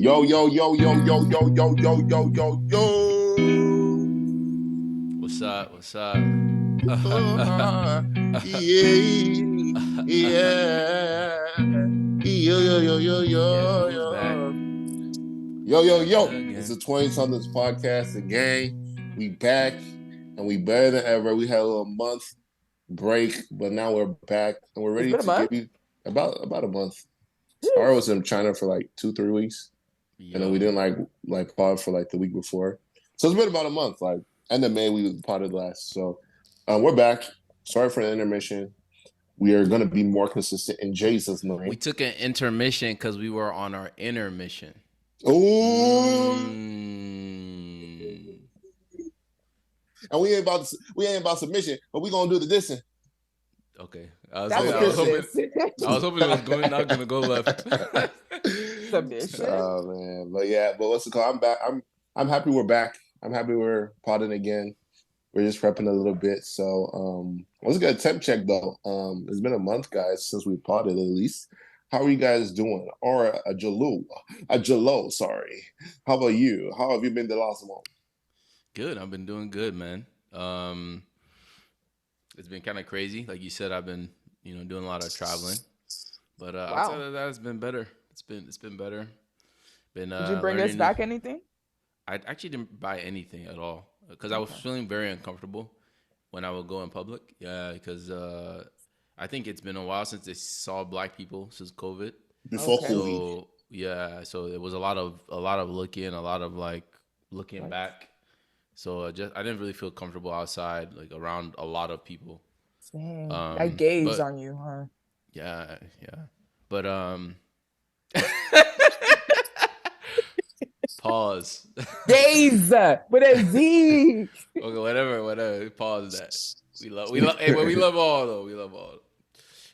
Yo, yo, yo, yo, yo, yo, yo, yo, yo, yo, yo. What's up? What's up? Yeah, yeah. Yo, yo, yo, yo, Guess yo, who's back? yo. Yo, yo, Back yo. It's again. the 20 somethings podcast again. We back and we better than ever. We had a little month break, but now we're back and we're It's ready been a to give month. you about a month. I Jeez. was in China for like 2-3 weeks. And then we Yo, didn't like pod for like the week before. So it's been about a month. Like end of May we potted last. So we're back. Sorry for the intermission. We are gonna be more consistent in Jesus' we name. took an intermission because we were on our intermission. Oh, and we ain't about submission, but we gonna do the dissing. Okay, That's I'm a what I was this Christian. hoping. is. I was hoping it was not gonna go left. Submission. Oh man, but what's it called? I'm back. I'm happy we're back. I'm happy we're potting again. We're just prepping a little bit. So let's get a temp check though. It's been a month, guys, since we potted at least. How are you guys doing? Or a Jalo, sorry. How about you? How have you been the last month? Good. I've been doing good, man. It's been kind of crazy. Like you said, I've been doing a lot of traveling, but outside Wow. of that, it's been better. It's been better. Been Did you bring us learning. back anything? I actually didn't buy anything at all because I was Okay. feeling very uncomfortable when I would go in public. Yeah, because I think it's been a while since they saw black people since COVID. Before Okay. COVID. So yeah, so it was a lot of looking, a lot of like looking Right. back. So I didn't really feel comfortable outside, like around a lot of people. Dang. That gaze But on you, huh? yeah, yeah. But pause. Gaze with a Z. Okay, whatever. Pause that. Hey, but we love all though. We love all.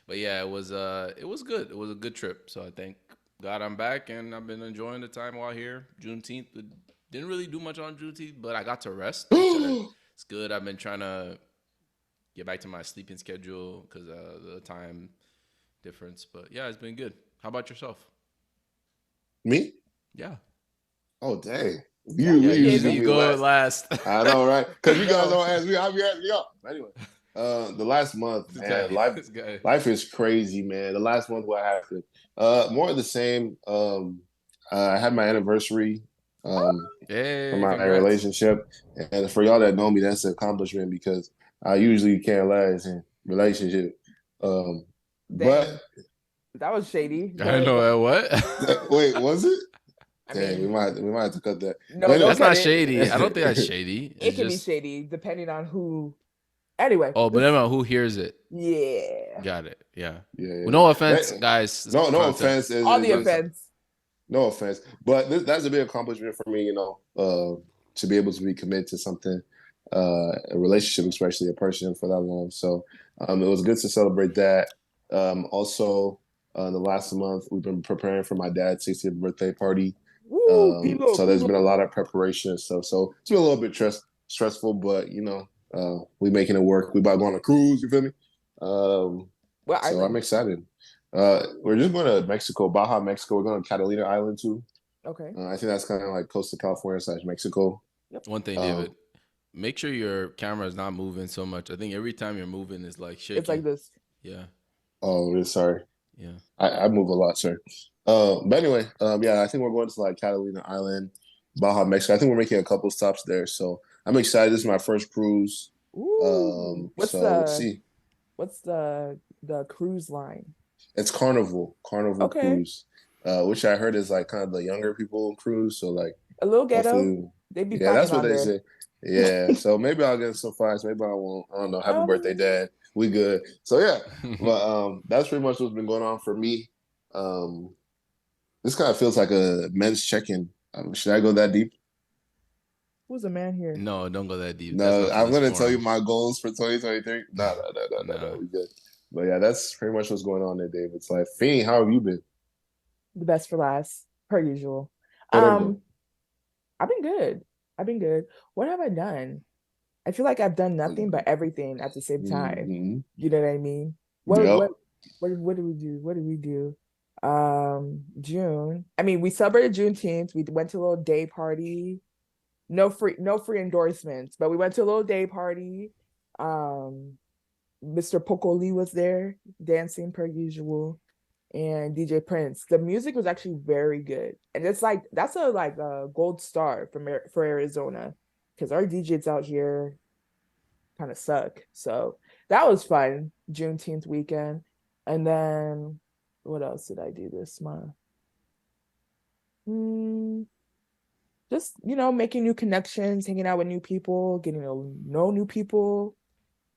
But yeah, it was good. It was a good trip. So I thank God I'm back and I've been enjoying the time while here. Juneteenth didn't really do much on Juneteenth, but I got to rest. It's good. I've been trying to get back to my sleeping schedule because the time difference. But yeah, it's been good. How about yourself? Me? Yeah. Oh dang. Yeah, You Yeah, we usually usually do you me go last. last. I know, right? Because you guys No. don't ask me, I'll be asking y'all. Anyway, the last month, This man, guy. life This guy. life is crazy, man. The last month what happened? More of the same. I had my anniversary for Hey, my congrats. relationship. And for y'all that know me, that's an accomplishment because I usually can't last in relationship. But Dang. That was shady. I didn't know that. wait, What? was it? I Dang, we mean, might have to cut that. But no, anyway. don't That's cut not it. shady. I don't think that's shady. It It's can be just shady depending on who. Anyway, but let's, never who hears it. yeah. Got it. Yeah. Yeah. Well, no offense, guys. It's No content. offense. All the It's offense. no offense, but that's a big accomplishment for me. To be able to be committed to something, a relationship, especially a person for that long. So it was good to celebrate that. Also, the last month we've been preparing for my dad's 60th birthday party. Woo, Pilo, So there's been a Pilo. lot of preparation and stuff. So it's been a little bit stressful, but we making it work. We about going on a cruise. You feel me? What So I'm island? excited. We're just going to Mexico, Baja, Mexico. We're going to Catalina Island too. Okay. I think that's kind of like coastal California / Mexico. Yep. One thing, Um, David. Make sure your camera is not moving so much. I think every time you're moving, it's like It's like shaking. this. Yeah. oh, really sorry. Yeah. I move a lot, sir. But anyway, yeah, I think we're going to like Catalina Island, Baja, Mexico. I think we're making a couple stops there. So I'm excited. This is my first cruise. Ooh. So we'll see. What's the cruise line? It's Carnival Okay. Cruise, which I heard is like kind of the younger people cruise. So like, A little ghetto. hopefully, They be yeah, popping that's what on they there. say. Yeah, so maybe I'll get some flights. Maybe I won't. I don't know. Happy birthday, Um, Dad. We good. So yeah, but that's pretty much what's been going on for me. Um, this kind of feels like a men's check-in. Should I go that deep? who's a man here? No, don't go that deep. That's No, not for I'm this gonna tell you forum. my goals for 2023. No. No. We good. But yeah, that's pretty much what's going on there, Dave. It's like, Fiend, how have you been? The best for last, per usual. Whatever. I've been good. I've been good. What have I done? I feel like I've done nothing but everything at the same time. Mm-hmm. You know what I mean? What Yep. what what did we do? What did we do? June. I mean, we celebrated Juneteenth. We went to a little day party. No free endorsements, but we went to a little day party. Um, Mr. Pokoli was there dancing per usual, and DJ Prince. The music was actually very good, and it's like that's a gold star for Arizona, because our DJs out here kind of suck. So that was fun. Juneteenth weekend, and then what else did I do this month? Just making new connections, hanging out with new people, getting to know new people,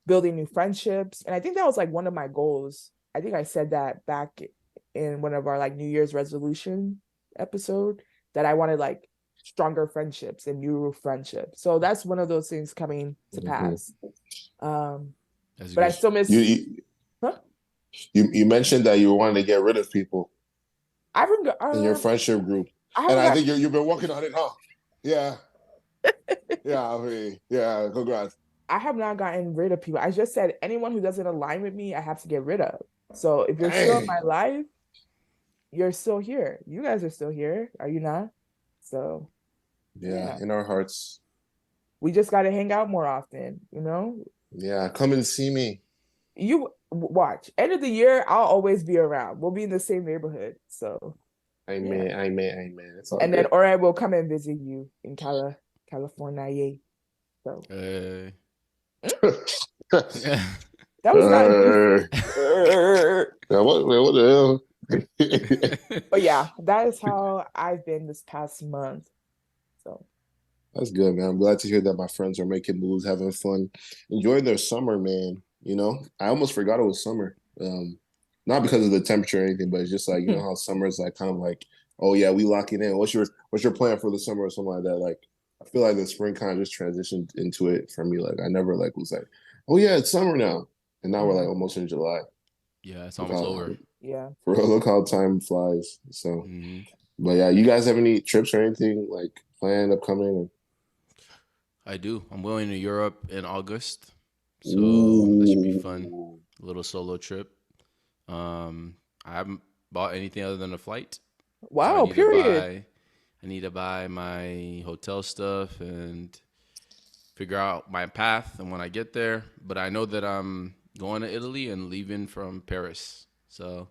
building new friendships. And I think that was like one of my goals. I think I said that back in one of our like New Year's resolution episode, that I wanted like stronger friendships and new friendships. So that's one of those things coming to pass. That's But I good. still miss. Huh? You mentioned that you wanted to get rid of people I haven't in your friendship group, I and haven't I got. think you've been working on it, huh? Yeah, yeah, I mean, yeah. Congrats. I have not gotten rid of people. I just said anyone who doesn't align with me, I have to get rid of. So if you're still in Dang. my life, you're still here. You guys are still here, are you not? So Yeah, yeah, in our hearts. we just got to hang out more often. Yeah, come and see me. You watch. End of the year, I'll always be around. We'll be in the same neighborhood. So yeah, Amen. It's all and then good. or I will come and visit you in California. So Yeah. that was not. What the hell? But yeah, that is how I've been this past month. So That's good, man. I'm glad to hear that my friends are making moves, having fun, enjoying their summer, man. I almost forgot it was summer. Not because of the temperature or anything, but it's just like, how summer is like kind of like, oh yeah, we locking in. What's your plan for the summer or something like that? Like, I feel like the spring kind of just transitioned into it for me. Like I never like was like, oh yeah, it's summer now. And now we're like almost in July. Yeah, it's Look almost how over. yeah. for real, look how time flies. So Hmm. but yeah, you guys have any trips or anything like planned upcoming? I do. I'm going to Europe in August, so that should be fun. Ooh. A little solo trip. I haven't bought anything other than a flight, so Wow, period. I need to buy my hotel stuff and figure out my path and when I get there. But I know that I'm going to Italy and leaving from Paris. So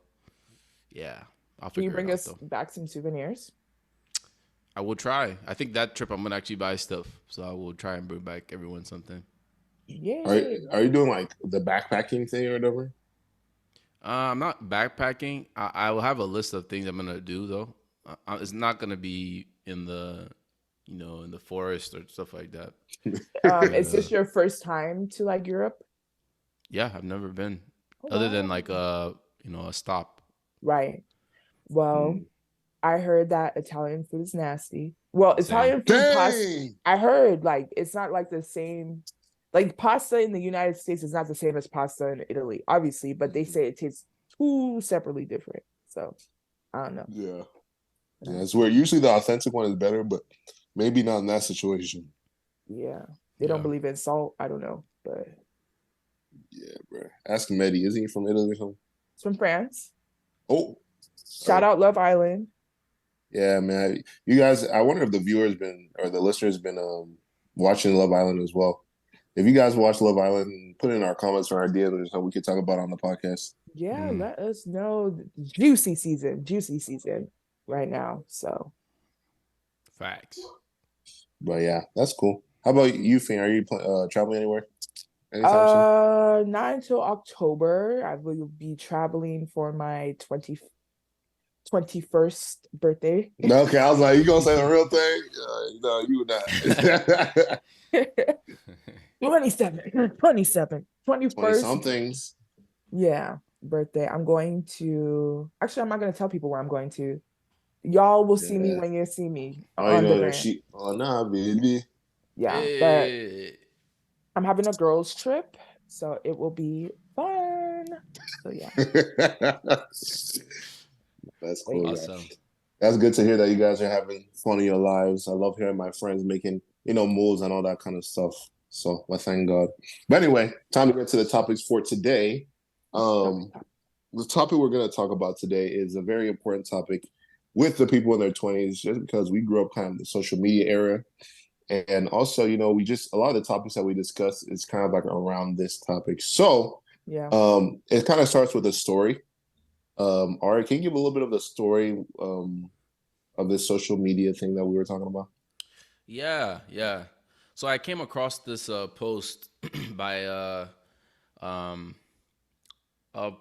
yeah, I'll Can you figure it bring out us though. back some souvenirs? I will try. I think that trip I'm gonna actually buy stuff. So I will try and bring back everyone something. Yay. Are you doing like the backpacking thing or whatever? I'm not backpacking. I will have a list of things I'm gonna do though. It's not gonna be in in the forest or stuff like that. But Is this your first time to like Europe? yeah, I've never been Oh, other than wow. like a stop. Right. Well, Hmm. I heard that Italian food is nasty. Well, Same. Italian food pasta, Dang. I heard like it's not like the same. Like pasta in the United States is not the same as pasta in Italy, obviously, but they say it tastes two separately different. So I don't know. Yeah. But, Yeah, it's weird. Usually the authentic one is better, but maybe not in that situation. yeah, they don't Yeah. believe in salt. I don't know, but Yeah, bro. Ask Mehdi. Isn't he from Italy or something? it's from France. Oh. Shout Oh. out Love Island. Yeah, man. You guys, I wonder if the viewers been or the listeners been watching Love Island as well. If you guys watch Love Island, put in our comments or ideas or something we could talk about on the podcast. Yeah, Mm, let us know. Juicy season right now. So facts. But yeah, that's cool. How about you, Finn? Are you traveling anywhere anytime soon? not until October. I will be traveling for my 21st birthday. Okay, I was like, you gonna say the real thing? No, you would not. 27, 20 21st. somethings. Yeah, birthday. I'm going to, actually, I'm not going to tell people where I'm going to. Y'all will see me Yeah. when you see me Oh, you on the know, gram. she. Oh, nah, baby. Yeah, but Hey. I'm having a girls' trip, so it will be fun. So yeah. That's But cool, yeah. man. Awesome. That's good to hear that you guys are having fun in your lives. I love hearing my friends making, moves and all that kind of stuff. So I thank God. But anyway, time to get to the topics for today. Um, the topic we're going to talk about today is a very important topic with the people in their 20s, just because we grew up kind of in the social media era. And also, we just, a lot of the topics that we discuss is kind of like around this topic. So Yeah. it kind of starts with a story. Ari, can you give a little bit of the story of this social media thing that we were talking about? Yeah, yeah. So I came across this post by um, a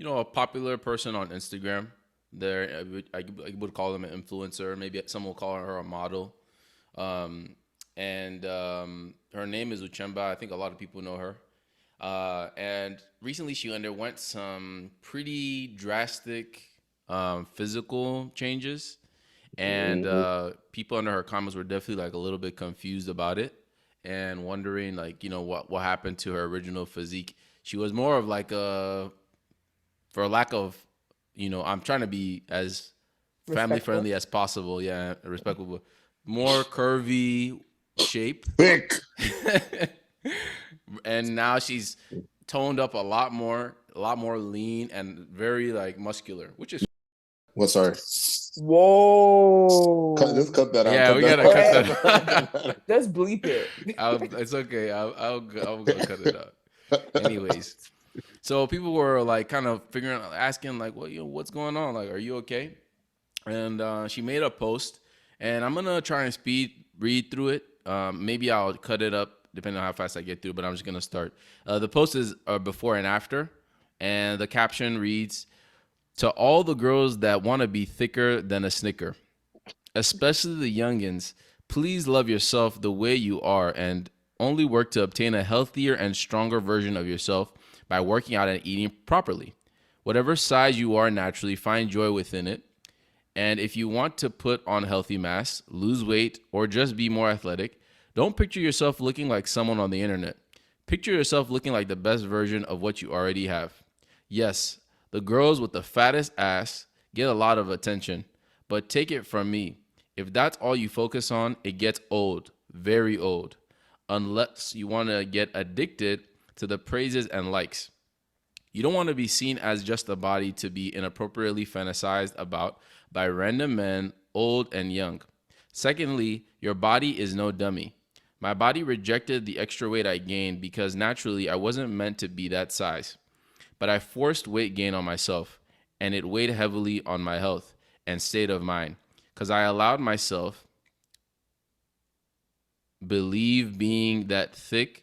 a popular person on Instagram. There, I would call them an influencer. Maybe some will call her a model. Um, and her name is Uchemba. I think a lot of people know her. And recently, she underwent some pretty drastic physical changes, and Mhm. people under her comments were definitely like a little bit confused about it and wondering like what happened to her original physique. She was more of like a, for lack of, I'm trying to be as family Respectful. friendly as possible, yeah, respectable, more curvy shape. Thick. And now she's toned up a lot more lean and very like muscular, which is What? Sorry. Whoa. Just cut that out. yeah, Cut we that gotta cut out. that. Just bleep it. It's okay. I'll go cut it out. Anyways, so people were like kind of figuring out, asking like, well, what's going on? Like, are you okay? And she made a post, and I'm gonna try and speed read through it. Maybe I'll cut it up depending on how fast I get through, but I'm just gonna start. The post is before and after, and the caption reads: "To all the girls that want to be thicker than a Snicker, especially the youngins, please love yourself the way you are and only work to obtain a healthier and stronger version of yourself by working out and eating properly. Whatever size you are naturally, find joy within it. And if you want to put on healthy mass, lose weight, or just be more athletic, don't picture yourself looking like someone on the internet. Picture yourself looking like the best version of what you already have. Yes, the girls with the fattest ass get a lot of attention, but take it from me. If that's all you focus on, it gets old, very old, unless you want to get addicted to the praises and likes. You don't want to be seen as just a body to be inappropriately fantasized about by random men, old and young. Secondly, your body is no dummy. My body rejected the extra weight I gained because naturally I wasn't meant to be that size. But I forced weight gain on myself, and it weighed heavily on my health and state of mind because I allowed myself believe being that thick.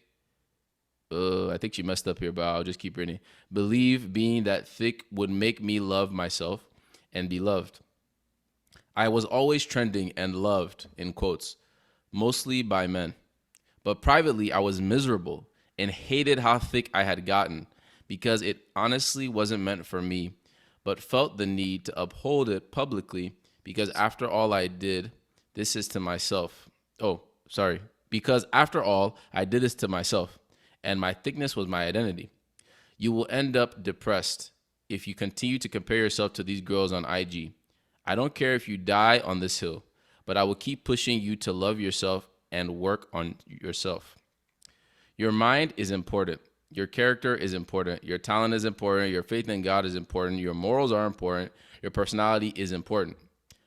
I think she messed up here, but I'll just keep reading. Believe being that thick would make me love myself and be loved. I was always trending and loved, in quotes, mostly by men. But privately, I was miserable and hated how thick I had gotten because it honestly wasn't meant for me, but felt the need to uphold it publicly because after all I did, this is to myself. Oh, sorry. Because after all, I did this to myself, and my thickness was my identity. You will end up depressed if you continue to compare yourself to these girls on IG. I don't care if you die on this hill, but I will keep pushing you to love yourself and work on yourself. Your mind is important. Your character is important. Your talent is important. Your faith in God is important. Your morals are important. Your personality is important.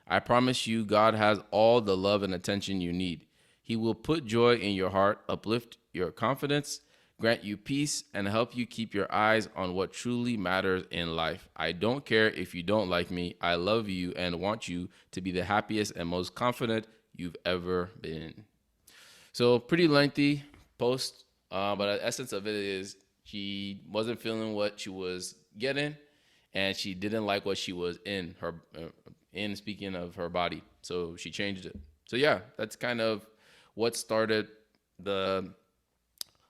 I promise you, God has all the love and attention you need. He will put joy in your heart, uplift your confidence, grant you peace, and help you keep your eyes on what truly matters in life. I don't care if you don't like me. I love you and want you to be the happiest and most confident you've ever been. So pretty lengthy post, but the essence of it is she wasn't feeling what she was getting, and she didn't like what she was in her in speaking of her body. So she changed it. So yeah, that's kind of what started the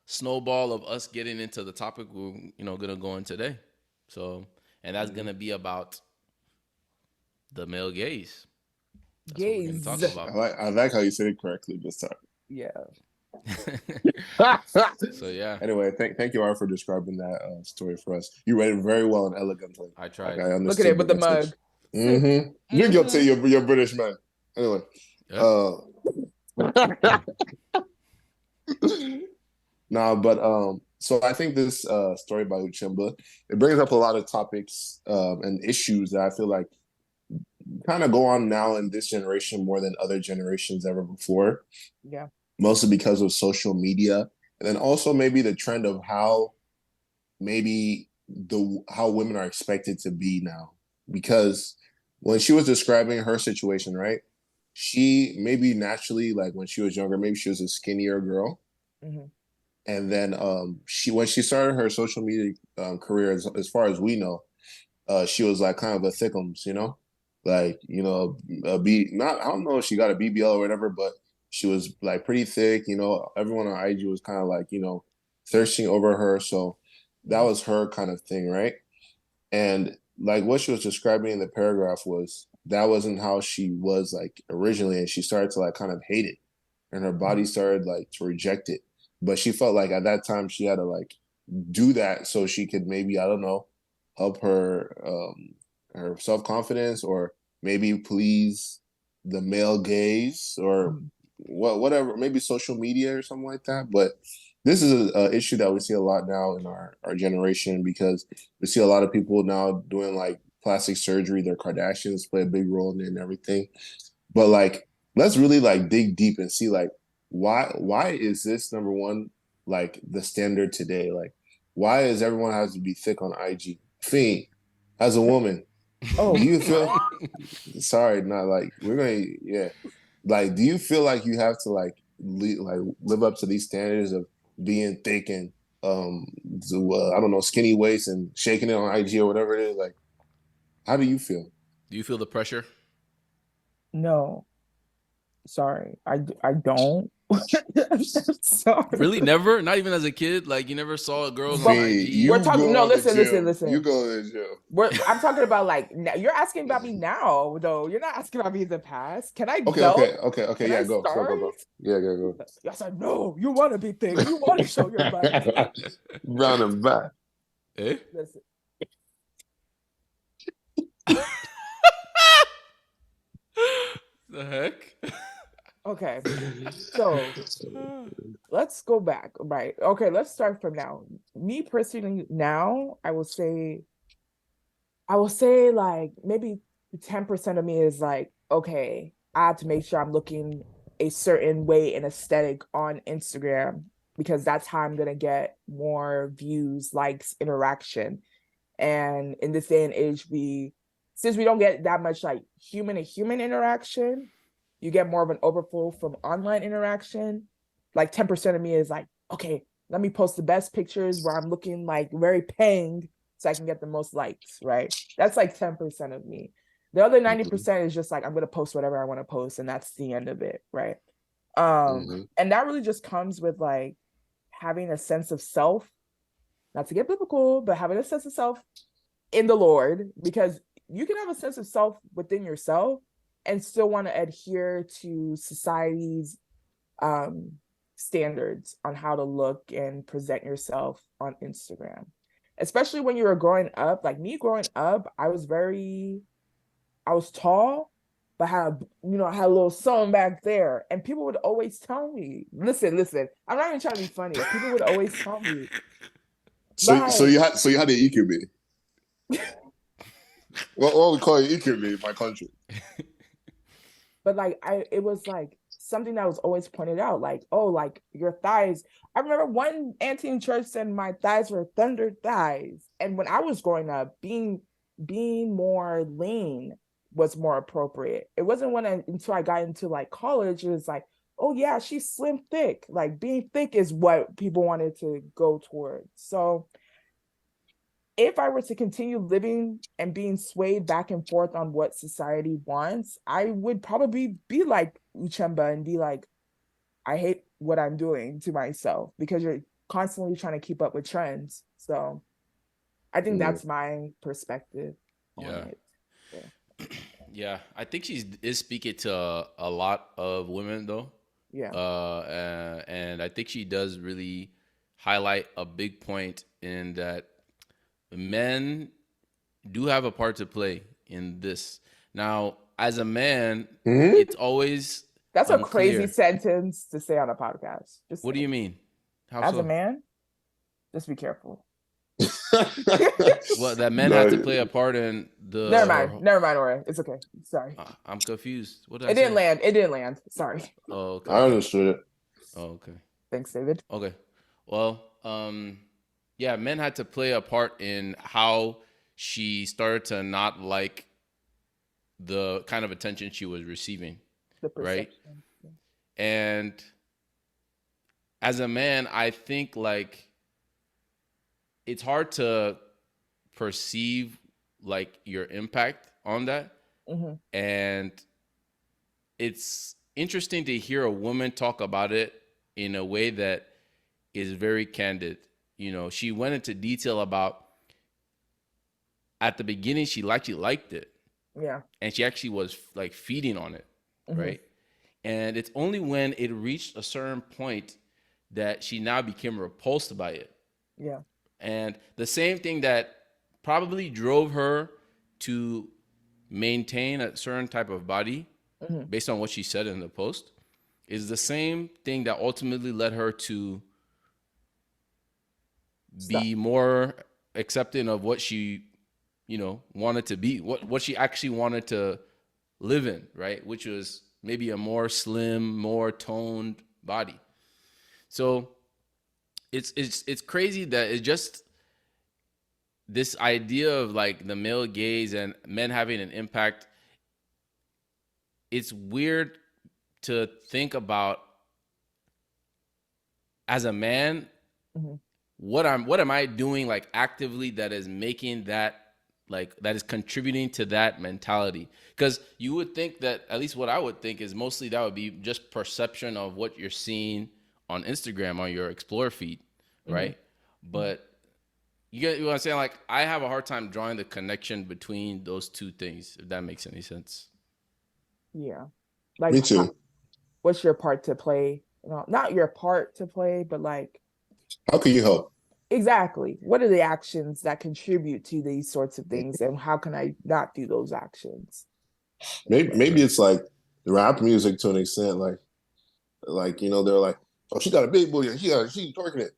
snowball of us getting into the topic we're gonna go in today. So, and that's gonna be about the male gaze. That's what we're gonna talk Gaze. about. I like how you said it correctly this time. Yeah. So yeah, Anyway, thank you, Art, for describing that story for us. You read it very well and elegantly. I tried. Like, I Look at understood it with the message. mug. Mm-hmm. You're guilty. You're British man. Anyway, Yep. nah, but So I think this story by Uchimba, it brings up a lot of topics and issues that I feel like kind of go on now in this generation more than other generations ever before. Yeah. Mostly because of social media, and then also maybe the trend of how maybe the how women are expected to be now. Because when she was describing her situation, right? She maybe naturally, like when she was younger, maybe she was a skinnier girl. Mm-hmm. And then she when she started her social media career, as far as we know, she was like kind of a thickums, like a B. Not I don't know if she got a BBL or whatever, but she was like pretty thick. Everyone on IG was kind of like thirsting over her, so that Mm-hmm. was her kind of thing, right? And like what she was describing in the paragraph was that wasn't how she was like originally, and she started to like kind of hate it, and her body started like to reject it. But she felt like at that time she had to like do that so she could maybe, I don't know, help her self-confidence, or maybe please the male gaze, or Mm-hmm. whatever, maybe social media or something like that. But this is a issue that we see a lot now in our generation, because we see a lot of people now doing like plastic surgery. Their Kardashians play a big role in it and everything. But like, let's really like dig deep and see like why is this number one like the standard today? Like, why is everyone has to be thick on IG? Fiend, as a woman, do Oh, you feel? Sorry, not like we're gonna. Yeah, like, do you feel like you have to like live up to these standards of being thick and I don't know, skinny waist and shaking it on IG or whatever it is? Like, how do you feel? Do you feel the pressure? no. Sorry. I don't. I'm sorry. Really, never. Not even as a kid. Like you never saw girls on But Fiend, we're IG. you talking. No, go to the listen, listen, gym. You listen. go to the gym. I'm talking about like you're asking about me now, though. You're not asking about me in the past. Can I Okay, go? okay. Can I Yeah, go, go, go, start? go. Yeah, go, I said, no, you want to be thick. You want to show your butt. go. Round and back. Eh? Listen, The heck? okay. So let's go back. Right. Okay, let's start from now. Me personally, now I will say like maybe 10% of me is like, okay, I have to make sure I'm looking a certain way and aesthetic on Instagram because that's how I'm gonna get more views, likes, interaction. And in this day and age, since we don't get that much like human to human interaction, you get more of an overflow from online interaction. Like 10% of me is like, okay, let me post the best pictures where I'm looking like very pang so I can get the most likes, right? That's like 10% of me. The other Mm-hmm, 90% is just like I'm gonna post whatever I want to post, and that's the end of it, right? mm-hmm, And that really just comes with like having a sense of self, not to get biblical, but having a sense of self in the Lord, because you can have a sense of self within yourself and still want to adhere to society's um, standards on how to look and present yourself on Instagram. Especially when you were growing up, like me growing up, I was tall, but I had a little something back there. And people would always tell me, listen, I'm not even trying to be funny. People would always tell me, So like, you had the EQB. What we call it EQB in my country. but like it was like something that was always pointed out, like, oh, like your thighs. I remember one auntie in church said my thighs were thunder thighs. And when I was growing up, being more lean was more appropriate. It wasn't until I got into like college, it was like, oh yeah, she's slim thick. Like being thick is what people wanted to go towards. So if I were to continue living and being swayed back and forth on what society wants, I would probably be like Uchemba and be like, I hate what I'm doing to myself because you're constantly trying to keep up with trends. So I think Mm, that's my perspective on Yeah. it. Yeah. Yeah. I think she is speaking to a lot of women though. Yeah. And I think she does really highlight a big point in that men do have a part to play in this. Now, as a man, hmm it's always That's a crazy unclear. sentence to say on a podcast. Just What do you saying. mean? How As a so? man, Just be careful. Well, that men No, had to play a part in the. Never mind, Aura. It's okay. Sorry. I'm confused. What did It I didn't say? land. It didn't land. Sorry. Oh, okay. I understood it. Oh, okay. Thanks, David. Okay. Well, yeah, men had to play a part in how she started to not like the kind of attention she was receiving, The right? perception. And as a man, I think like it's hard to perceive like your impact on that. Mm-hmm. And it's interesting to hear a woman talk about it in a way that is very candid. You know, she went into detail about at the beginning she actually liked it. Yeah. And she actually was like feeding on it, Mm-hmm. right? And it's only when it reached a certain point that she now became repulsed by it. Yeah. And the same thing that probably drove her to maintain a certain type of body Mm-hmm. based on what she said in the post is the same thing that ultimately led her to be more accepting of what she, you know, wanted to be, what she actually wanted to live in, right? Which was maybe a more slim, more toned body. So it's crazy that it's just this idea of like the male gaze and men having an impact. It's weird to think about as a man, Mm-hmm. what am I doing like actively that is making that like that is contributing to that mentality? Because you would think that, at least what I would think, is mostly that would be just perception of what you're seeing on Instagram on your explore feed, right? Mm-hmm. But you get what I'm saying? Like, I have a hard time drawing the connection between those two things, if that makes any sense. Yeah. Like, Me too. what's your part to play? No, not your part to play, but like, How can you help? exactly. What are the actions that contribute to these sorts of things, and how can I not do those actions? Maybe it's like the rap music to an extent, like you know, they're like, oh, she got a big booty, and she's twerking it,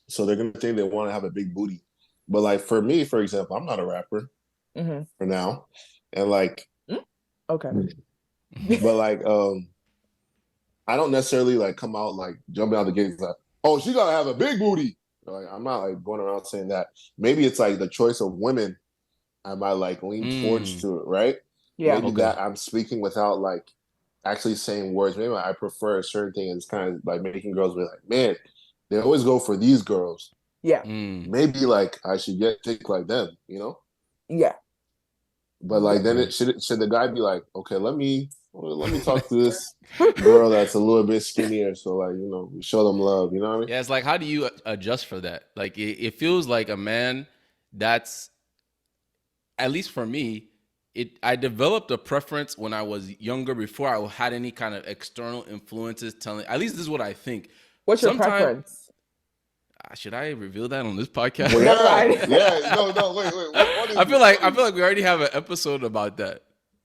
so they're gonna think they want to have a big booty. But like for me, for example, I'm not a rapper Mm-hmm. for now, and like, Okay. but like, I don't necessarily like come out like jumping out the gates like, oh, she gotta have a big booty. Like, I'm not like going around saying that. Maybe it's like the choice of women. I might like lean towards to it, right? Yeah. Maybe Okay. that I'm speaking without like actually saying words. Maybe I prefer a certain thing, and it's kind of like making girls be like, man, they always go for these girls. Yeah. Maybe like I should get thick like them, you know? Yeah. But like then it should the guy be like, okay, let me talk to this girl that's a little bit skinnier, so like, you know, show them love, you know what I mean? Yeah, it's like, how do you adjust for that? Like, it feels like a man that's, at least for me, I developed a preference when I was younger before I had any kind of external influences telling, at least this is what I think. What's your preference? Should I reveal that on this podcast? Well, Never mind. no, wait. What is I feel like we already have an episode about that.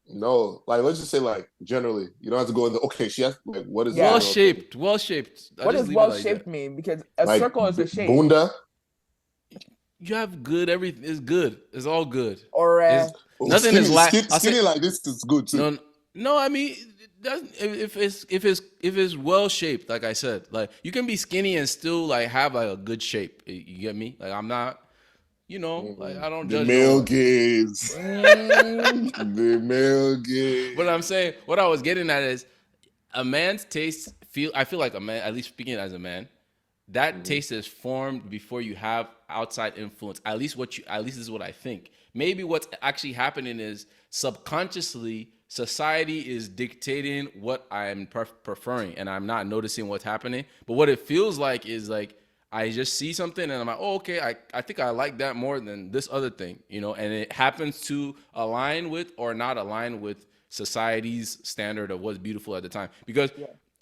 No, like let's just say like generally, you don't have to go into okay. She has like what is Well shaped? Well shaped. What does well shaped mean? Because a like, circle is a shape. Bunda. You have good. Everything is good. It's all good. Or nothing skinny, is skinny like this is good too. No. I mean, if it's well shaped, like I said, like you can be skinny and still like have like a good shape. You get me? Like I'm not. You know, like I don't judge. The male gaze. The male gaze. But I'm saying, what I was getting at is a man's taste. I feel like a man, at least speaking as a man, that taste is formed before you have outside influence. At least this is what I think. Maybe what's actually happening is subconsciously society is dictating what I'm preferring, and I'm not noticing what's happening. But what it feels like is like, I just see something and I'm like, oh, okay, I think I like that more than this other thing, you know, and it happens to align with or not align with society's standard of what's beautiful at the time. Because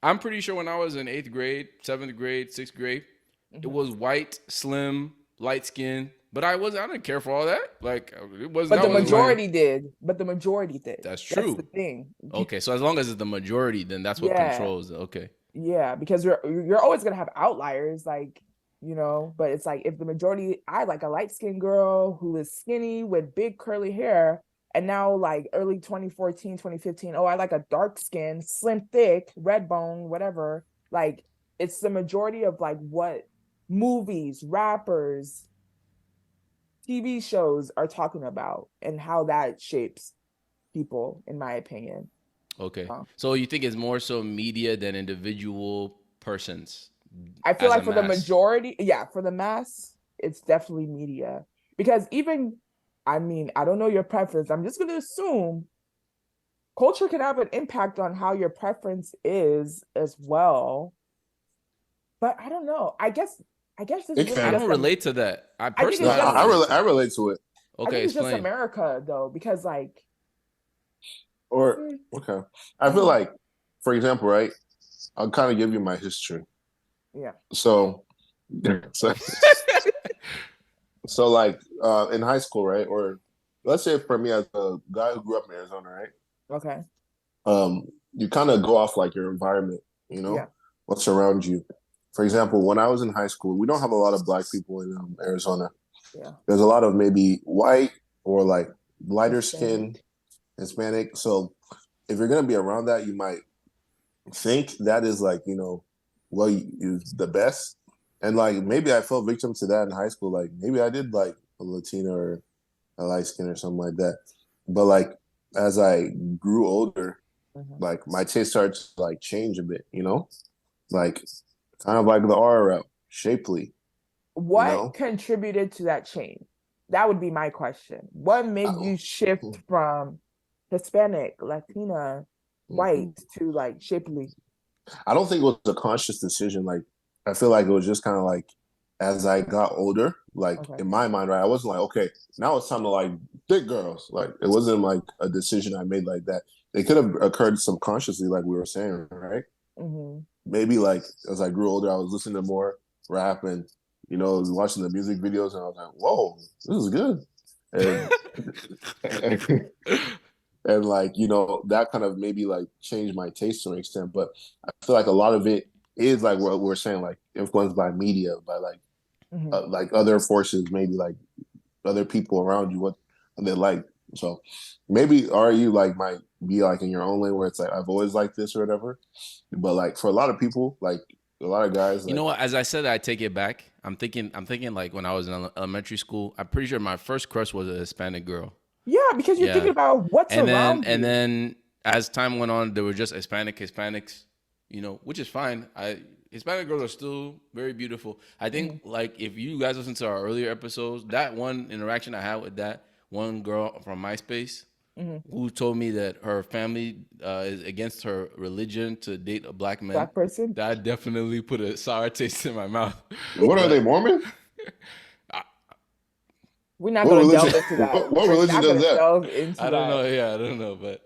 I'm pretty sure when I was in 8th grade, 7th grade, 6th grade, it was white, slim, light skin, but I didn't care for all that. Like, it wasn't. But the majority did. But the majority did. That's true. That's the thing. Okay, so as long as it's the majority, then that's what controls. Okay. Yeah, because you're always gonna have outliers, like. you know, but it's like if the majority, I like a light-skinned girl who is skinny with big curly hair, and now like early 2014, 2015, oh, I like a dark skin, slim, thick, red bone, whatever. Like it's the majority of like what movies, rappers, TV shows are talking about and how that shapes people, in my opinion. Okay. Um, So you think it's more so media than individual persons I feel as a like for the mass? majority, yeah, for the mass, it's definitely media. Because even, I mean, I don't know your preference. I'm just going to assume culture can have an impact on how your preference is as well. But I don't know. I guess this It really I can. just don't relate to that. I I think No, it's personally, I don't just relate to I that. relate to it. I Okay, think it's just explain. America though, because like Or mm, okay, I I don't feel know. like, for example, right? I'll kind of give you my history. Yeah. So, so, so like in high school, right? Or let's say for me as a guy who grew up in Arizona, right? Okay. Um, you kind of go off like your environment, you Yeah. know, what's around you. For example, when I was in high school, we don't have a lot of black people in Arizona. Yeah. There's a lot of maybe white or like lighter Hispanic. skin, Hispanic. So if you're gonna be around that, you might think that is like well you the best, and like maybe I fell victim to that in high school. Like maybe I did like a Latina or a light skin or something like that. But like as I grew older, Mhm. like my taste started to like change a bit. Like kind of like the R route, shapely. You What know, contributed to that change? That would be my question. What made you shift from Hispanic, Latina, white Mhm. to like shapely? I don't think it was a conscious decision. Like I feel like it was just kind of like as I got older, like Okay. in my mind, right? I wasn't like, okay, now it's time to like thick girls. Like it wasn't like a decision I made like that. It could have occurred subconsciously, like we were saying, right? Mm-hmm. Maybe like as I grew older, I was listening to more rap and I was watching the music videos and I was like, whoa, this is good. And and like that kind of maybe like changed my taste to an extent, but I feel like a lot of it is like what we're saying, like influenced by media, by Mm-hmm. like other forces, maybe like other people around you, what they like. So maybe you like might be like in your own lane where it's like I've always liked this or whatever, but like for a lot of people, like a lot of guys, You like know what? As I said, I take it back. I'm thinking like when I was in elementary school. I'm pretty sure my first crush was a Hispanic girl. Yeah, because you're thinking Yeah, about what's and then around and you. then as time went on, there were just Hispanics. Which is fine. Hispanic girls are still very beautiful. I think Mm-hmm. like if you guys listen to our earlier episodes, that one interaction I had with that one girl from MySpace Mm-hmm. who told me that her family is against her religion to date a black man. Black person. That definitely put a sour taste in my mouth. what are they, But Mormon? We're not What gonna religion? delve into that. What We're religion not does gonna that? delve into I don't that. know. Yeah, I don't know. But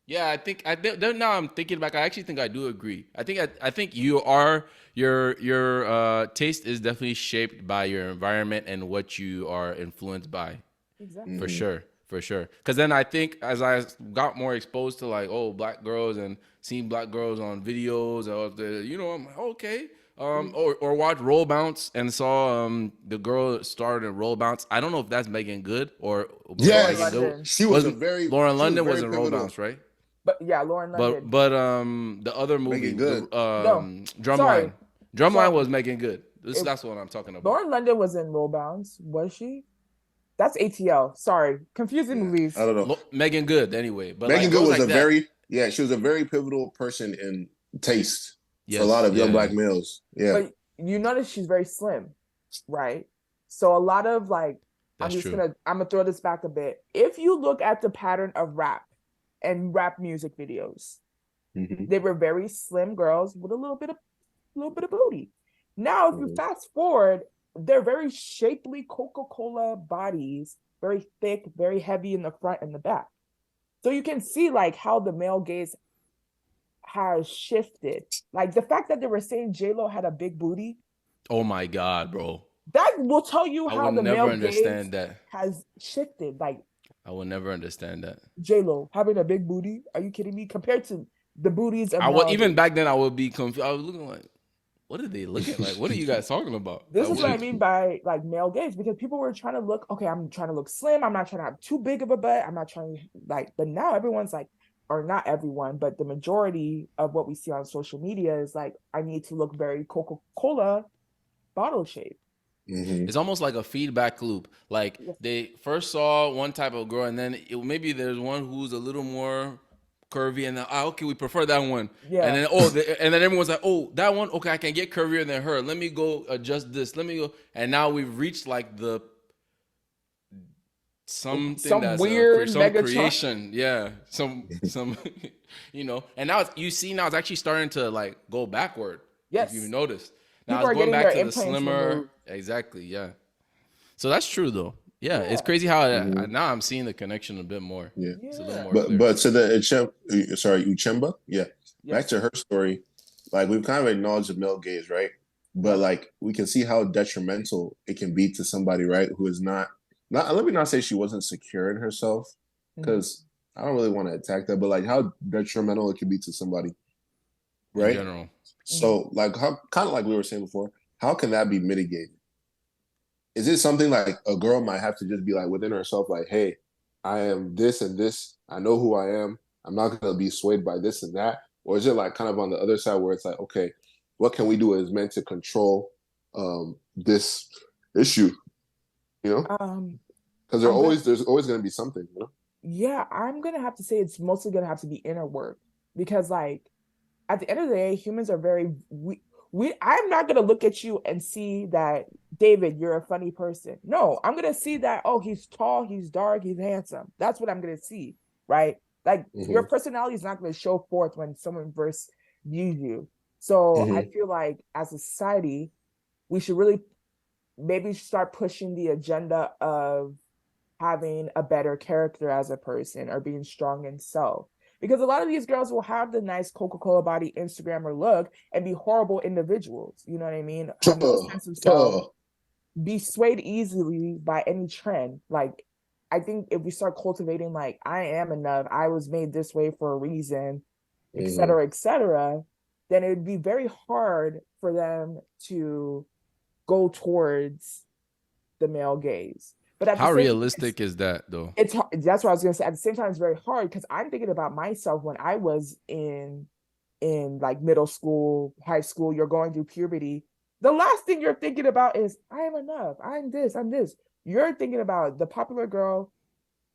yeah, I think now I'm thinking back. I actually think I do agree. I think your taste is definitely shaped by your environment and what you are influenced by. For Exactly. Mm-hmm. sure, for sure. Because then I think as I got more exposed to like black girls and seeing black girls on videos, I'm like okay. Or watch Roll Bounce and saw the girl starred in Roll Bounce. I don't know if that's Megan Good or was Lauren Yes, Megan Good London. was Lauren she was London was very in Roll pivotal. Bounce, right? But yeah, Lauren But London. the other movie, Making the good. No, Drumline, sorry. Drumline Sorry. was Megan Good. It, That's what I'm talking about. Lauren London was in Roll Bounce, was she? That's ATL. Sorry. Confusing Yeah, I movies. don't know. Megan Good, anyway. But like Megan Good girls was like a that, very yeah, she was a very pivotal person in taste for a lot yes, of young yeah, black males. Yeah. But you notice she's very slim, right? So a lot of like, that's true. I'm gonna throw this back a bit. If you look at the pattern of rap and rap music videos, Mm-hmm. they were very slim girls with a little bit of booty. Now, if you Mm-hmm. fast forward, they're very shapely Coca-Cola bodies, very thick, very heavy in the front and the back. So you can see like how the male gaze has shifted. Like the fact that they were saying J-Lo had a big booty, Oh my God, bro. that will tell you I how would the never male gaze understand that. has shifted. Like I would never understand that. J-Lo having a big booty. Are you kidding me? Compared to the booties of I would even nowadays. back then. I would be confused. I was looking like, What are they looking like? What are you guys talking about? This Like, is what I mean by like male gaze, because people were trying to look, okay, I'm trying to look slim. I'm not trying to have too big of a butt. I'm not trying to like, but now everyone's like, or not everyone, but the majority of what we see on social media is like, I need to look very Coca-Cola bottle shape. It's almost like a feedback loop. Like they first saw one type of girl, and then maybe there's one who's a little more curvy, and then okay, we prefer that one. Yeah. And then and then everyone's like, oh, that one, okay, I can get curvier than her. Let me go adjust this. Let me go, and now we've reached like the something Some that's weird some Megatron. creation, yeah, some you know. And now now it's actually starting to like go backward. Yes. If you've noticed. Now People it's are going getting back their to the implants slimmer. removed. Exactly, yeah. So that's true though. Yeah, it's crazy how now I'm seeing the connection a bit more. Yeah. It's a little more clear. But to the Uchemba, yeah. Back to her story, like we've kind of acknowledged the male gaze, right? But like we can see how detrimental it can be to somebody, right, who is not let me not say she wasn't secure in herself, because I don't really want to attack that, but like how detrimental it can be to somebody, right? In general. So like how kind of like we were saying before, how can that be mitigated? Is it something like a girl might have to just be like within herself, like, hey, I am this and this. I know who I am. I'm not going to be swayed by this and that. Or is it like kind of on the other side where it's like, okay, what can we do as men to control this issue? You know, because there's always going to be something. You know? Yeah, I'm gonna have to say it's mostly gonna have to be inner work, because like at the end of the day, humans are very I'm not gonna look at you and see that, David, you're a funny person. No, I'm gonna see that, oh, he's tall, he's dark, he's handsome. That's what I'm gonna see, right? Like your personality is not gonna show forth when someone first views you. So I feel like as a society, we should really maybe start pushing the agenda of having a better character as a person or being strong in self. Because a lot of these girls will have the nice Coca-Cola body Instagrammer look and be horrible individuals. You know what I mean? Have no sense of self, be swayed easily by any trend. Like, I think if we start cultivating, like, I am enough, I was made this way for a reason, et cetera, then it would be very hard for them to go towards the male gaze. But at how the same, realistic is that though? It's that's what I was gonna say. At the same time, it's very hard because I'm thinking about myself when I was in like middle school, high school. You're going through puberty. The last thing you're thinking about is I am enough. I'm this. I'm this. You're thinking about the popular girl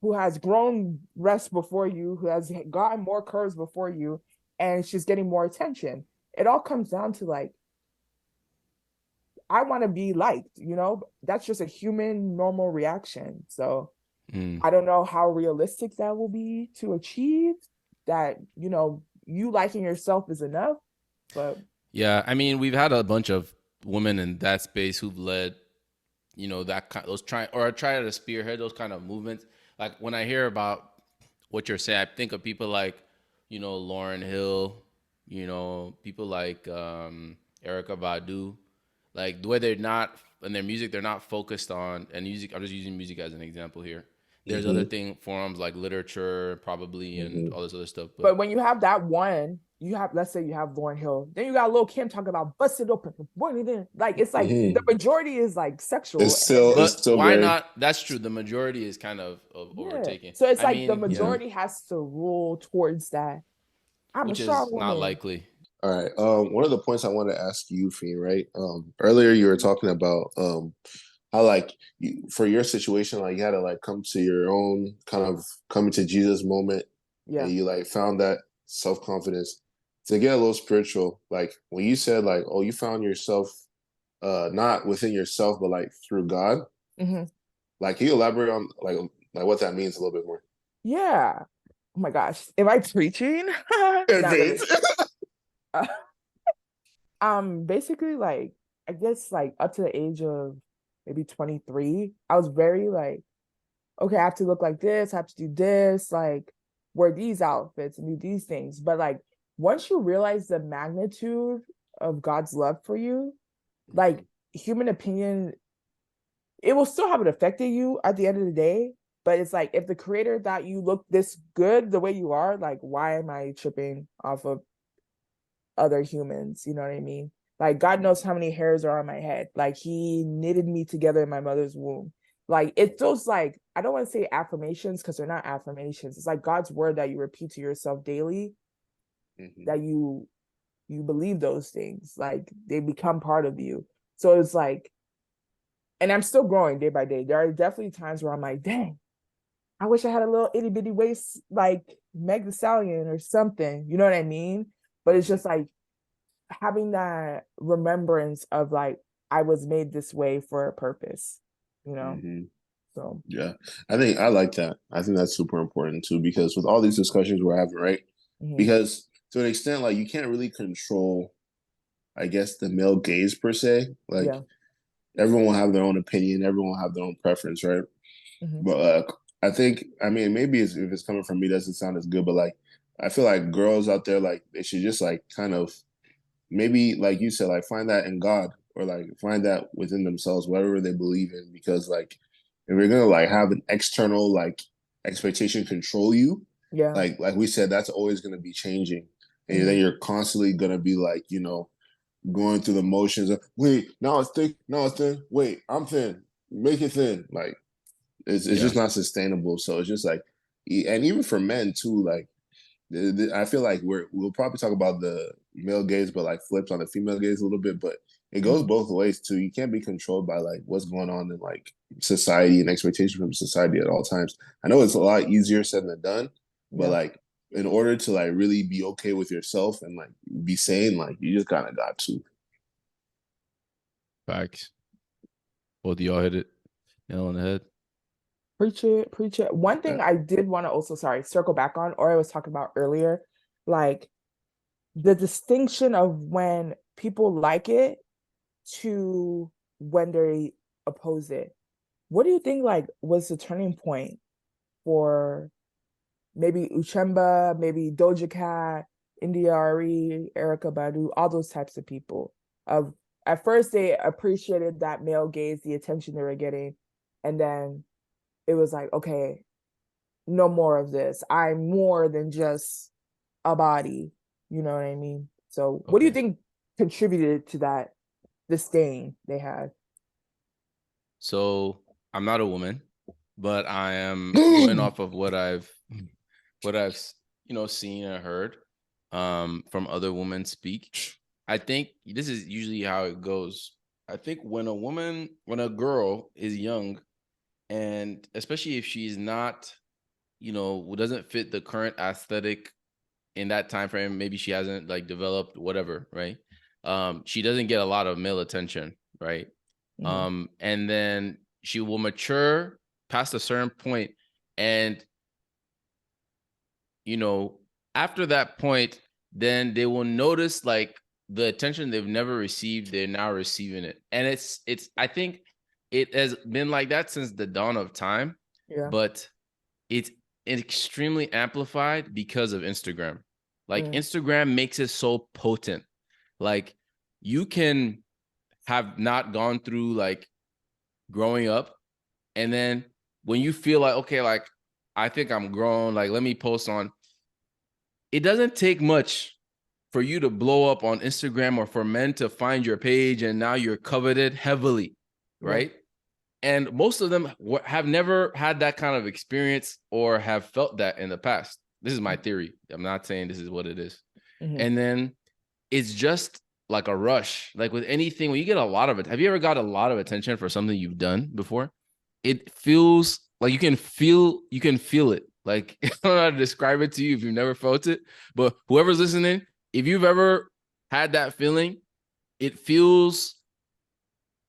who has grown breasts before you, who has gotten more curves before you, and she's getting more attention. It all comes down to like, I want to be liked, you know? That's just a human normal reaction. So I don't know how realistic that will be to achieve that, you know, you liking yourself is enough. But yeah, I mean, we've had a bunch of women in that space who've led, you know, that kind those try to spearhead those kind of movements. Like when I hear about what you're saying, I think of people like, you know, Lauryn Hill, you know, people like Erykah Badu, like the way they're not in their music, they're not focused on and music. I'm just using music as an example here. There's other forums like literature, probably, and all this other stuff. But when you have that one, you have, let's say you have Lauryn Hill, then you got Lil Kim talking about bust it open, like it's like the majority is like sexual. It's still why very... not? That's true. The majority is kind of overtaken. So it's like the majority has to rule towards that. I'm which a strong is woman. not likely. All right. One of the points I want to ask you, Fiend, right? Earlier you were talking about how like for your situation, like you had to like come to your own kind of coming to Jesus moment. Yeah. And you like found that self-confidence. To get a little spiritual, like when you said like, oh, you found yourself not within yourself, but like through God. Like, can you elaborate on like what that means a little bit more? Yeah. Oh my gosh. Am I preaching? Basically, like, I guess like up to the age of maybe 23, I was very like, okay, I have to look like this, I have to do this, like wear these outfits and do these things. But like once you realize the magnitude of God's love for you, like human opinion, it will still have an effect on you at the end of the day. But it's like, if the creator thought you look this good the way you are, like, why am I tripping off of other humans? You know what I mean? Like God knows how many hairs are on my head. Like he knitted me together in my mother's womb. Like it feels like, I don't want to say affirmations because they're not affirmations. It's like God's word that you repeat to yourself daily, that you believe those things. Like they become part of you. So it's like, and I'm still growing day by day. There are definitely times where I'm like, dang, I wish I had a little itty bitty waist like Meg the Stallion or something. You know what I mean? But it's just like having that remembrance of like I was made this way for a purpose, you know. Mm-hmm. So Yeah, I think I like that. I think that's super important too, because with all these discussions we're having, right? mhm. Because to an extent, like you can't really control, I guess, the male gaze per se. Like Yeah. everyone will have their own opinion, everyone will have their own preference, right? Mhm. But I think, I mean, maybe if it's coming from me, it doesn't sound as good. But like, I feel like girls out there, like they should just like kind of maybe, like you said, like find that in God or like find that within themselves, whatever they believe in. Because like, if you're gonna like have an external like expectation control you, Yeah. like we said, that's always gonna be changing, and then Mhm. you're constantly gonna be like, going through the motions of wait, now it's thick, now it's thin, wait, I'm thin, make it thin, like. It's Yeah. just not sustainable. So it's just like, and even for men too, like I feel like we'll probably talk about the male gaze, but like flips on the female gaze a little bit. But it goes Mhm. both ways too. You can't be controlled by like what's going on in like society and expectation from society at all times. I know it's a lot easier said than done, but Yeah. like in order to like really be okay with yourself and like be sane, like you just kind of got to. Facts. Both of y'all hit it nail on the head. Preach it, preach it. One Yeah. thing I did want to also, sorry, circle back on, or I was talking about earlier, like the distinction of when people like it to when they oppose it. What do you think like was the turning point for maybe Uchemba, maybe Doja Cat, India Ari, Erica Badu, all those types of people? Of at first they appreciated that male gaze, the attention they were getting, and then it was like, okay, no more of this. I'm more than just a body. You know what I mean? So what do you Okay. think contributed to that disdain they had? So I'm not a woman, but I am going off of what I've seen and heard from other women speak. I think this is usually how it goes. I think when a girl is young, and especially if she's not, doesn't fit the current aesthetic in that time frame, maybe she hasn't like developed whatever, right? She doesn't get a lot of male attention, right? Mm-hmm. And then she will mature past a certain point, and you know, after that point, then they will notice like the attention they've never received, they're now receiving it. And it's I think it has been like that since the dawn of time, Yeah. but it's extremely amplified because of Instagram. Like Mm. Instagram makes it so potent. Like you can have not gone through like growing up, and then when you feel like, okay, like I think I'm grown, like let me post on, it doesn't take much for you to blow up on Instagram or for men to find your page and now you're coveted heavily, Yeah. right? And most of them have never had that kind of experience or have felt that in the past. This is my theory. I'm not saying this is what it is. Mm-hmm. And then it's just like a rush. Like with anything, when you get a lot of it, have you ever got a lot of attention for something you've done before? It feels like you can feel it. Like I don't know how to describe it to you if you've never felt it, but whoever's listening, if you've ever had that feeling, it feels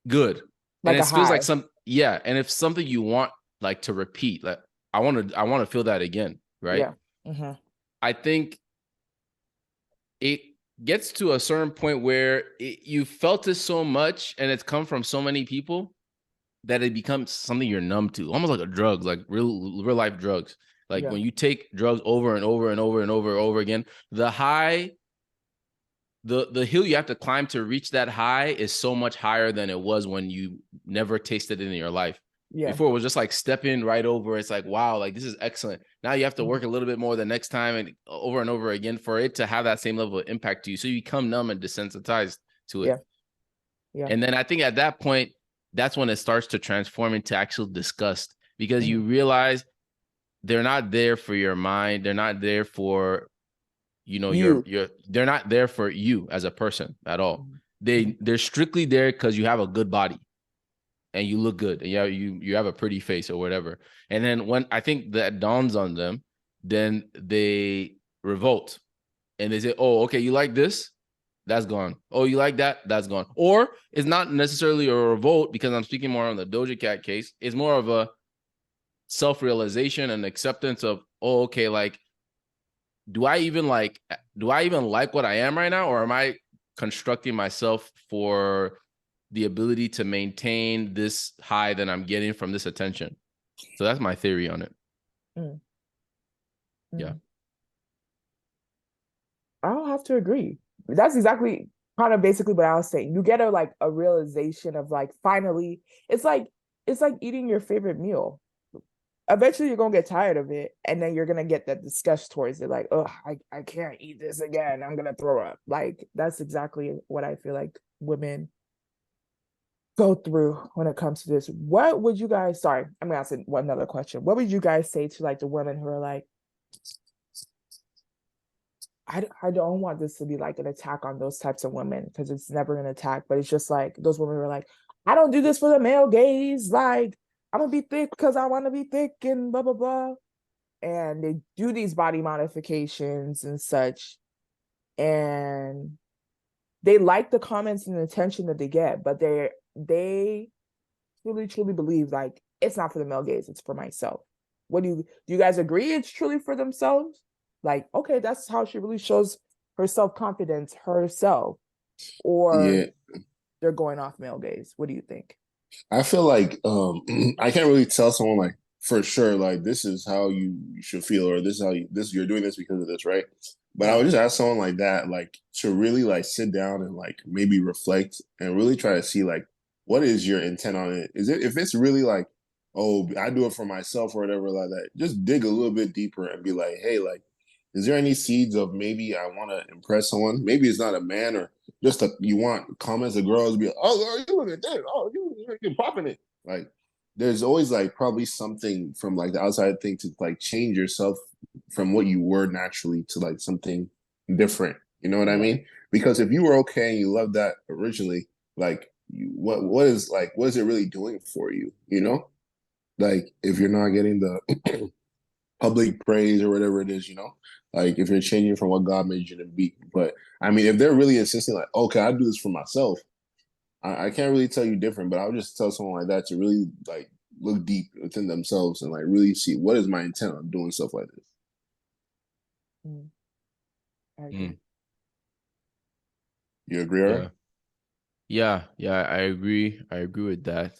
good. And Like a it feels like high. yeah, and if something you want like to repeat, like I want to feel that again, right? Yeah. Mm-hmm. I think it gets to a certain point where you felt it so much and it's come from so many people that it becomes something you're numb to, almost like a drug, like real life drugs. Like Yeah. when you take drugs over and over and over and over and over again, the high, the hill you have to climb to reach that high is so much higher than it was when you never tasted it in your life. Yeah. Before it was just like stepping right over. It's like, wow, like this is excellent. Now you have to work a little bit more the next time and over again for it to have that same level of impact to you. So you become numb and desensitized to Yeah. it. Yeah. And then I think at that point, that's when it starts to transform into actual disgust, because you realize they're not there for your mind. They're not there for, your they're not there for you as a person at all. They're strictly there because you have a good body and you look good and you have a pretty face or whatever. And then when I think that dawns on them, then they revolt and they say, oh, okay, you like this? That's gone. Oh, you like that? That's gone. Or it's not necessarily a revolt, because I'm speaking more on the Doja Cat case. It's more of a self-realization and acceptance of, oh, okay, like, do I even like what I am right now? Or am I constructing myself for the ability to maintain this high that I'm getting from this attention? So that's my theory on it. Yeah. I'll have to agree. That's exactly kind of basically what I was saying. You get a realization of like, finally, it's like eating your favorite meal. Eventually you're gonna get tired of it, and then you're gonna get that disgust towards it, like, oh, I can't eat this again. I'm gonna throw up. Like, that's exactly what I feel like women go through when it comes to this. What would you guys, sorry, I'm gonna ask one other question. What would you guys say to like the women who are like, I don't want this to be like an attack on those types of women, because it's never an attack, but it's just like those women who are like, I don't do this for the male gaze. Like, I'm gonna be thick because I want to be thick and blah, blah, blah. And they do these body modifications and such. And they like the comments and the attention that they get, but they truly, truly believe like it's not for the male gaze, it's for myself. Do you guys agree it's truly for themselves? Like, okay, that's how she really shows her self-confidence herself, or they're going off male gaze? What do you think? I feel like I can't really tell someone like for sure like this is how you should feel, or this is how you're doing this because of this, right? But I would just ask someone like that, like, to really like sit down and like maybe reflect and really try to see like, what is your intent on it? Is it, if it's really like, oh, I do it for myself or whatever like that, just dig a little bit deeper and be like, hey, like, is there any seeds of maybe I want to impress someone? Maybe it's not a man, or just you want comments of girls to be like, oh, you look at that, oh, you're popping it. Like, there's always like probably something from like the outside thing to like change yourself from what you were naturally to like something different. You know what I mean? Because if you were okay and you loved that originally, like, what is it really doing for you? You know, like, if you're not getting the public praise or whatever it is, like if you're changing from what God made you to be. But I mean, if they're really insisting, like, okay, I do this for myself, I can't really tell you different, but I would just tell someone like that to really like look deep within themselves and like really see what is my intent on doing stuff like this. I agree. You agree, right? Yeah, I agree. I agree with that.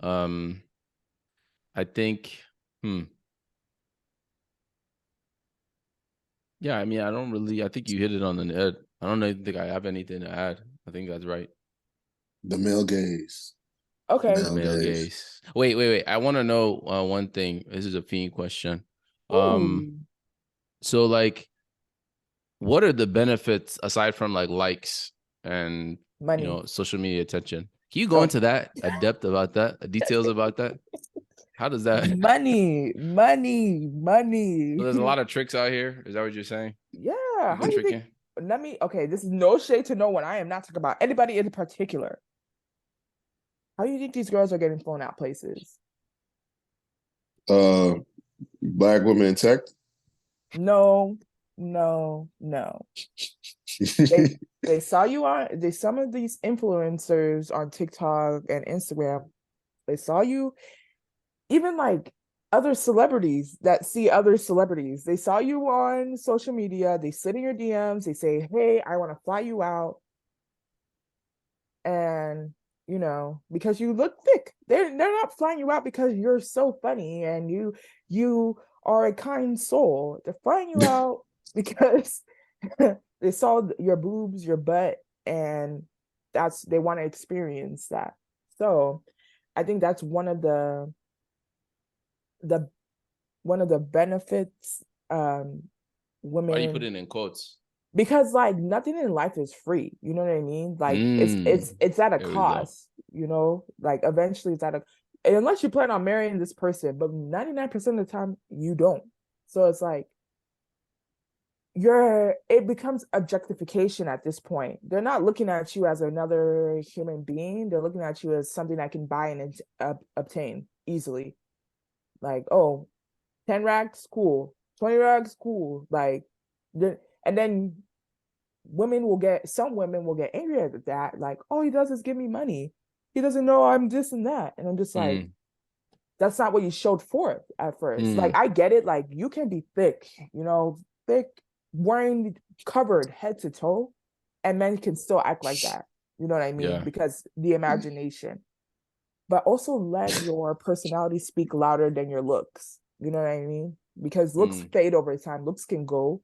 I think, yeah, I mean, I think you hit it on the head. I don't think I have anything to add. I think that's right. The male gaze. Okay. The male gaze. Wait. I want to know one thing. This is a fiend question. Ooh. So like, what are the benefits aside from like likes and Money. social media attention? Can you go into that, a depth about that, details about that? How does that? Money. So there's a lot of tricks out here. Is that what you're saying? Yeah. How do you think? Okay, this is no shade to no one. I am not talking about anybody in particular. How do you think these girls are getting flown out places? Black women in tech. No. They saw you some of these influencers on TikTok and Instagram. They saw you, even like other celebrities that see other celebrities. They saw you on social media. They sit in your DMs. They say, hey, I want to fly you out. And because you look thick, they're not flying you out because you're so funny and you are a kind soul. They're flying you out because they saw your boobs, your butt, and they want to experience that. So I think that's one of the benefits. Women. Why do you put it in quotes? because like nothing in life is free. You know what I mean? Like it's at a There we go. cost, you know, like eventually it's at a, unless you plan on marrying this person, but 99% of the time you don't. So it's like it becomes objectification at this point. They're not looking at you as another human being. They're looking at you as something I can buy and obtain easily. Like, oh, 10 racks, cool. 20 racks, cool. Like, and then some women will get angry at that. Like, all he does is give me money. He doesn't know I'm this and that. And I'm just like, that's not what you showed forth at first. Like, I get it. Like, you can be thick, you know, thick, wearing covered head to toe, and men can still act like that. You know what I mean? Yeah. Because the imagination. But also let your personality speak louder than your looks. You know what I mean? Because looks fade over time. Looks can go.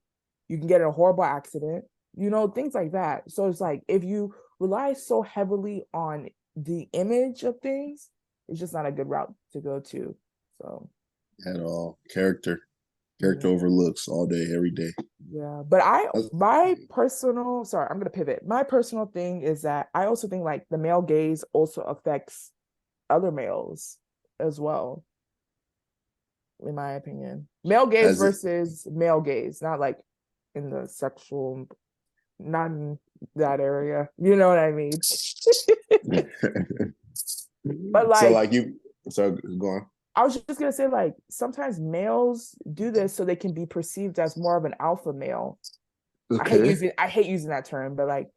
You can get in a horrible accident. You know, things like that. So it's like if you rely so heavily on the image of things, it's just not a good route to go to. So at all. Character over looks all day, every day. Yeah, but sorry, I'm gonna pivot. My personal thing is that I also think like the male gaze also affects other males as well, in my opinion. Male gaze versus male gaze, not like in the sexual, not in that area. You know what I mean? But like, so like go on. I was just gonna say, like, sometimes males do this so they can be perceived as more of an alpha male. Okay. I hate using that term, but like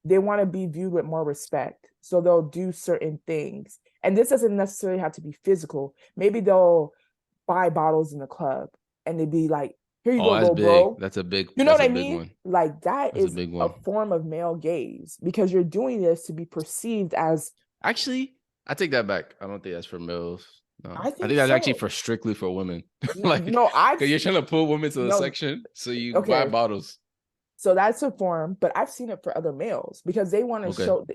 they want to be viewed with more respect. So they'll do certain things. And this doesn't necessarily have to be physical. Maybe they'll buy bottles in the club and they'd be like, here you go, that's little big. bro. That's a big. You know That's what a I big mean? one. Like that That's is a big a one. form of male gaze because you're doing this to be perceived as. Actually, I take that back. I don't think that's for males. No, I I think think that's actually so. for strictly for women. Like, No, because you're trying to pull women to the no. section, so you buy Okay. bottles. So that's a form, but I've seen it for other males because they want to Okay. show.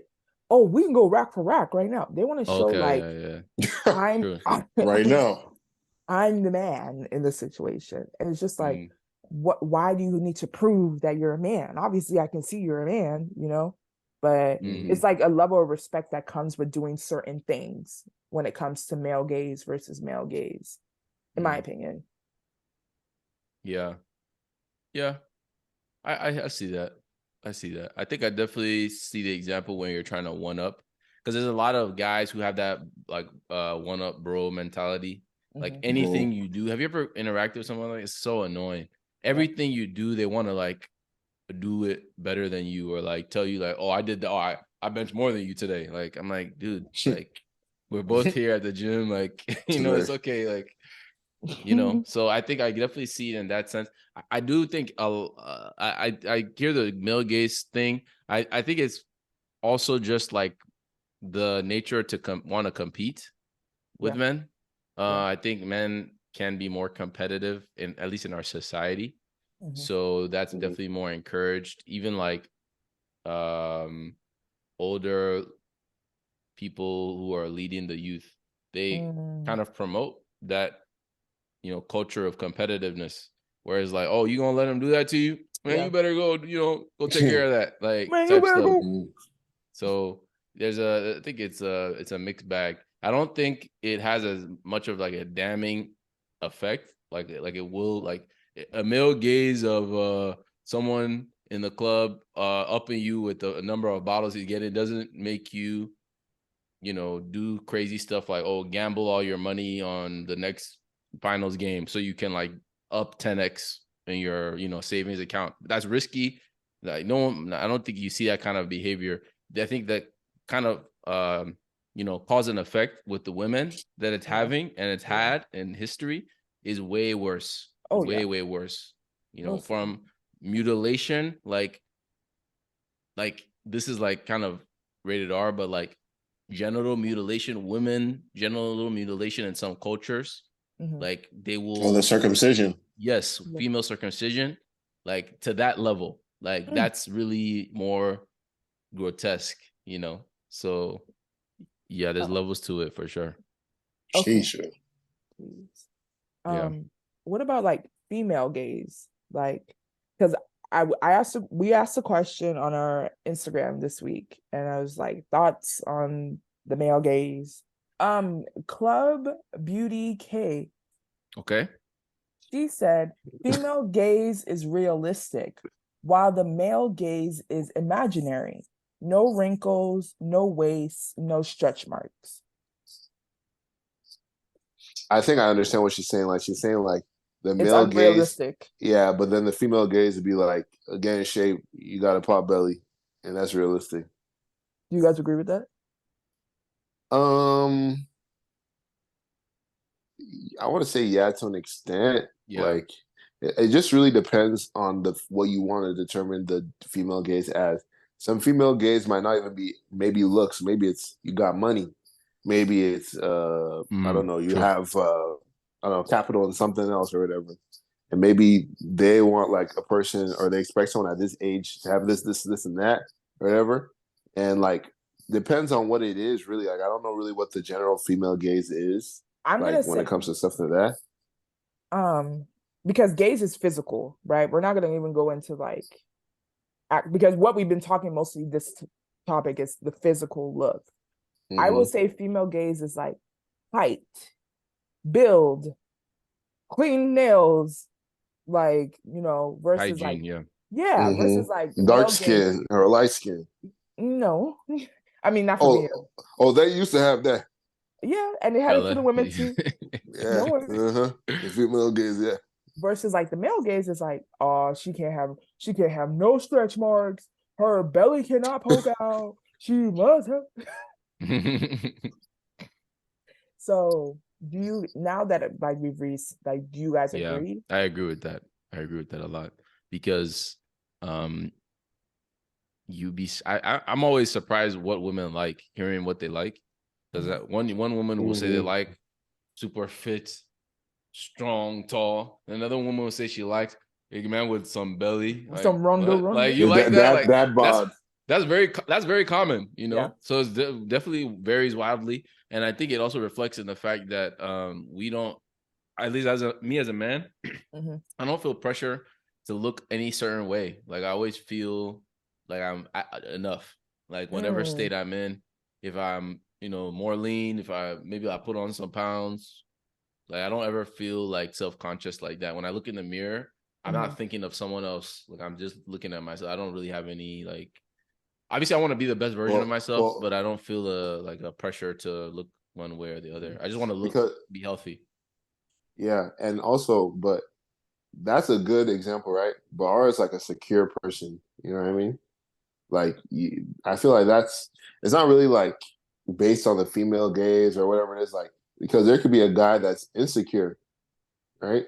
Oh, we can go rack for rack right now. They want to show like yeah. I'm right now. I'm the man in this situation. And it's just like, why do you need to prove that you're a man? Obviously, I can see you're a man, you know, but it's like a level of respect that comes with doing certain things when it comes to male gaze versus male gaze, in my opinion. Yeah. Yeah. I see that. I see that. I think I definitely see the example when you're trying to one up, because there's a lot of guys who have that like one up bro mentality. Like anything you do, have you ever interacted with someone like it's so annoying? Everything you do, they want to like do it better than you, or like tell you like, oh, I did that. Oh, I benched more than you today. Like I'm like, dude, like we're both here at the gym. Like you know, it's okay. Like you know, so I think I definitely see it in that sense. I do think I hear the male gaze thing. I think it's also just like the nature to want to compete with men. I think men can be more competitive in at least in our society. So that's definitely more encouraged. Even like older people who are leading the youth, they kind of promote that, you know, culture of competitiveness. Whereas like, oh, you gonna let him do that to you? Man, you better go, you know, go take care of that. Like Man, type stuff. go. So I think it's a mixed bag. I don't think it has as much of like a damning effect. Like it will like a male gaze of someone in the club upping you with a number of bottles he's getting doesn't make you, you know, do crazy stuff like, oh, gamble all your money on the next finals game so you can like up 10x in your, you know, savings account. That's risky. Like no one, I don't think you see that kind of behavior. I think that kind of you know, cause and effect with the women that it's having and it's had in history is way worse. Way worse. You know, from mutilation, like this is like kind of rated R, but like genital mutilation, women genital mutilation in some cultures, like they will the circumcision. Yes, female circumcision, like to that level. Like that's really more grotesque, you know. So yeah, there's levels to it for sure. Okay. What about like female gaze? Like, because we asked a question on our Instagram this week, and I was like, thoughts on the male gaze. Club Beauty K, Okay. she said female gaze is realistic, while the male gaze is imaginary. No wrinkles, no waist, no stretch marks. I think I understand what she's saying. Like she's saying like the It's male gaze, unrealistic. yeah, but then the female gaze would be like, again, in shape, you got a pot belly, and that's realistic. Do you guys agree with that? Um, I want to say yeah to an extent. Yeah. Like it just really depends on the what you want to determine the female gaze as. Some female gaze might not even be maybe looks, maybe it's you got money, maybe it's I don't know, you true. have I don't know, capital and something else or whatever. And maybe they want like a person or they expect someone at this age to have this, and that, or whatever. And like depends on what it is, really. Like I don't know really what the general female gaze is. I'm Like gonna when it say comes to stuff like that. Because gaze is physical, right? We're not gonna even go into like because what we've been talking mostly this topic is the physical look. I will say female gaze is like height, build, clean nails, like versus Hygiene, versus like dark male skin gaze. or light skin. No, I mean not for me. Oh, they used to have that. Yeah, and they had it for the women too. Yeah, the female gaze, yeah. Versus like the male gaze is like, oh, she can't have no stretch marks. Her belly cannot poke out. She must have. So do you now that like we've reached like do you guys agree? I agree with that. I agree with that a lot because I'm always surprised what women like, hearing what they like. Because that one woman will say they like super fit, strong, tall. Another woman will say she likes a man with some belly, like, some rondo. Like you like that? Like that bod. That's very common, Yeah. So it definitely varies wildly, and I think it also reflects in the fact that we don't, at least as a man, I don't feel pressure to look any certain way. Like I always feel like I'm enough. Like whatever state I'm in, if I'm more lean, if I put on some pounds, like I don't ever feel like self-conscious like that. When I look in the mirror, I'm not thinking of someone else. Like I'm just looking at myself. I don't really have any like. Obviously, I want to be the best version of myself, but I don't feel a pressure to look one way or the other. I just want to be healthy. Yeah, and also, but that's a good example, right? But ours is like a secure person. You know what I mean? Like, I feel like it's not really like based on the female gaze or whatever it is. Like, because there could be a guy that's insecure, right?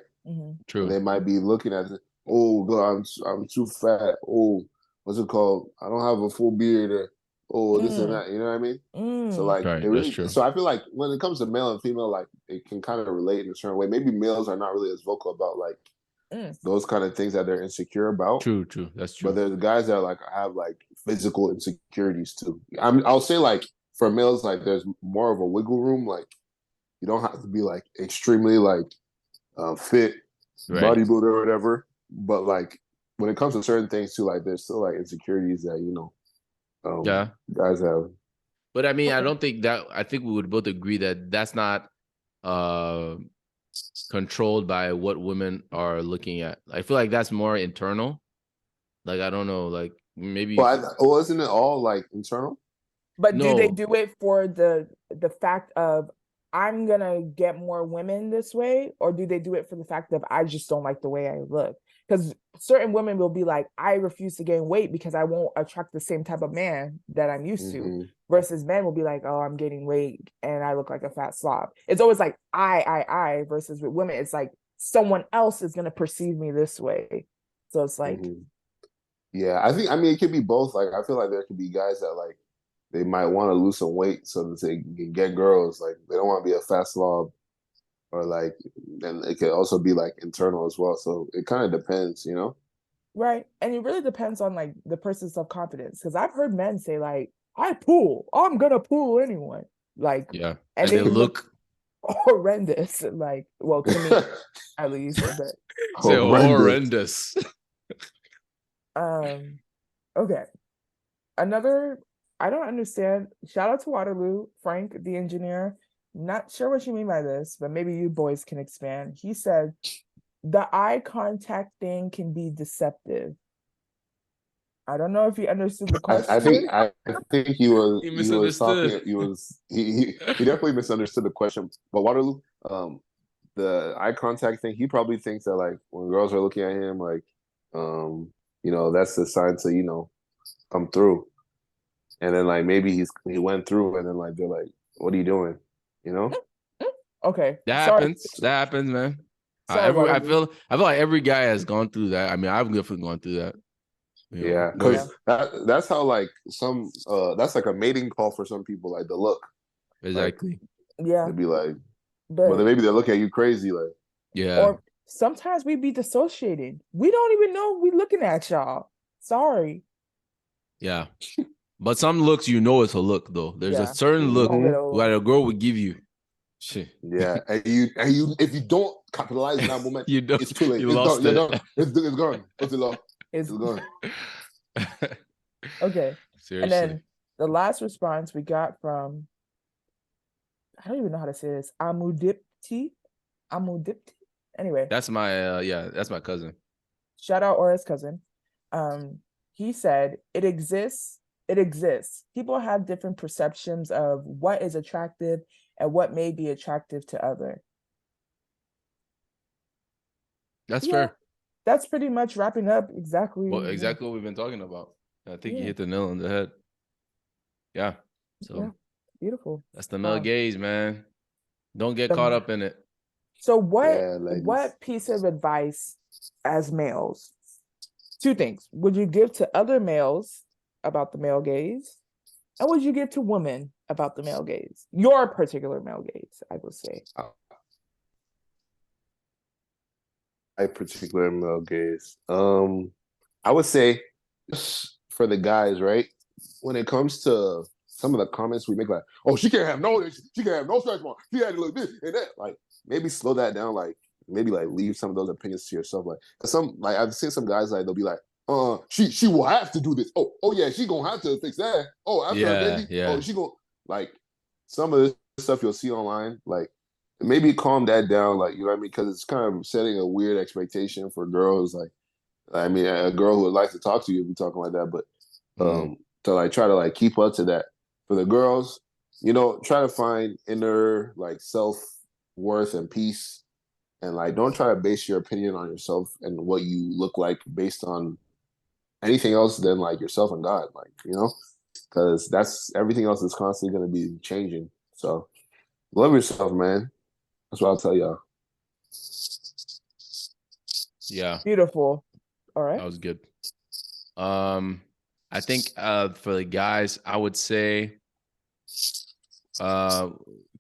True. And they might be looking at it. Oh, God, I'm too fat. Oh, what's it called? I don't have a full beard. Or, oh, this and that. You know what I mean? So like, right, it really. That's true. So I feel like when it comes to male and female, like it can kind of relate in a certain way. Maybe males are not really as vocal about like those kind of things that they're insecure about. True. That's true. But there's guys that like have like physical insecurities too. I'll say like for males, like there's more of a wiggle room. Like you don't have to be like extremely like fit, bodybuilder or whatever. But like when it comes to certain things too, like there's still like insecurities that guys have. But I mean, I don't think that. I think we would both agree that that's not controlled by what women are looking at. I feel like that's more internal. Like I don't know, like maybe. Well, isn't it all like internal? But do they do it for the fact of I'm gonna get more women this way, or do they do it for the fact of I just don't like the way I look? Because certain women will be like, I refuse to gain weight because I won't attract the same type of man that I'm used to. Versus men will be like, oh, I'm gaining weight and I look like a fat slob. It's always like I. Versus with women, it's like someone else is gonna perceive me this way. So it's like, yeah, I mean, it could be both. Like, I feel like there could be guys that like they might want to lose some weight so that they can get girls. Like, they don't want to be a fat slob, or like, and it could also be like internal as well. So it kind of depends, Right, and it really depends on like the person's self-confidence. Because I've heard men say like, "I pull. I'm gonna pull anyone." Like, and they look horrendous. Like, well, to me, at least, but horrendous. Okay. Another, I don't understand. Shout out to Waterloo, Frank, the engineer. Not sure what you mean by this, but maybe you boys can expand. He said the eye contact thing can be deceptive. I don't know if he understood the I question. think He he was misunderstood. talking he definitely misunderstood the question. But Waterloo, the eye contact thing, he probably thinks that like when girls are looking at him, like that's the sign to come through. And then like maybe he went through, and then like they're like, "What are you doing?" You know? Okay. That Sorry. happens. That happens, man. Sorry, I Waterloo. feel like every guy has gone through that. I mean, I've definitely gone through that. Yeah, Where Yeah. because that's how like some that's like a mating call for some people, like the look, like exactly. Yeah. they'd be like, but then But maybe they look at you crazy, like Yeah. or sometimes we be dissociated. We don't even know we looking at y'all. Sorry. Yeah. But some looks, it's a look though. There's a Yeah. certain look Call it mhm. a that a girl would give you. Shit. Yeah, and you if you don't capitalize in that moment, You don't it's too late. you It's done. lost You're it. done. It's gone. It's lost. is It's gone. okay. And Seriously. then the last response we got from, I don't even know how to say this. Amudipti. Amudipti. Anyway, That's my that's my cousin. shout out Aura's cousin. He said it exists. It exists. People have different perceptions of what is attractive and what may be attractive to other. That's Yeah, fair. that's pretty much wrapping up exactly. Well, exactly what we've been talking about. I think you Yeah, hit the nail on the head. Yeah. yeah, So beautiful. that's the male gaze, man. Don't get caught The, up in it. so Yeah, ladies. what piece of advice as males? Two things. Would you give to other males about the male gaze? And would you give to women about the male gaze? Your particular male gaze, I would say. I particular male gaze. I would say just for the guys, right? When it comes to some of the comments we make, like, "Oh, she can't have no stretch mark. She had to look this and that." Like, maybe slow that down. Like, maybe like leave some of those opinions to yourself. Like, cause I've seen some guys like they'll be like, she will have to do this. Oh yeah, she gonna have to fix that. Oh, after her Yeah, baby, yeah. she gonna like some of this stuff you'll see online, like maybe calm that down, like you know what I mean, because it's kind of setting a weird expectation for girls. Like, I mean, a girl who would like to talk to you would be talking like that, but Mm-hmm. to like try to like keep up to that. For the girls, try to find inner like self worth and peace, and like don't try to base your opinion on yourself and what you look like based on anything else than like yourself and God, like because that's everything else is constantly going to be changing. So love yourself, man. That's what I'll tell y'all. Yeah, Beautiful. All that right. was good. I think for the guys, I would say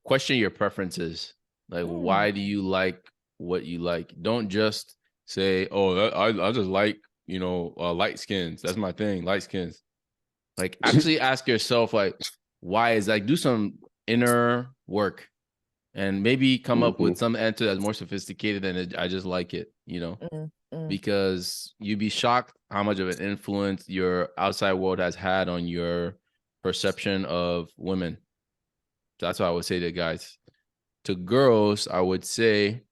question your preferences. Like, why do you like what you like? Don't just say, "Oh, I just like light skins. That's my thing, light skins." Like, actually ask yourself, like, why is like do some inner work and maybe come up with some answer that's more sophisticated than I just like it, because you'd be shocked how much of an influence your outside world has had on your perception of women. That's what I would say to guys. To girls, I would say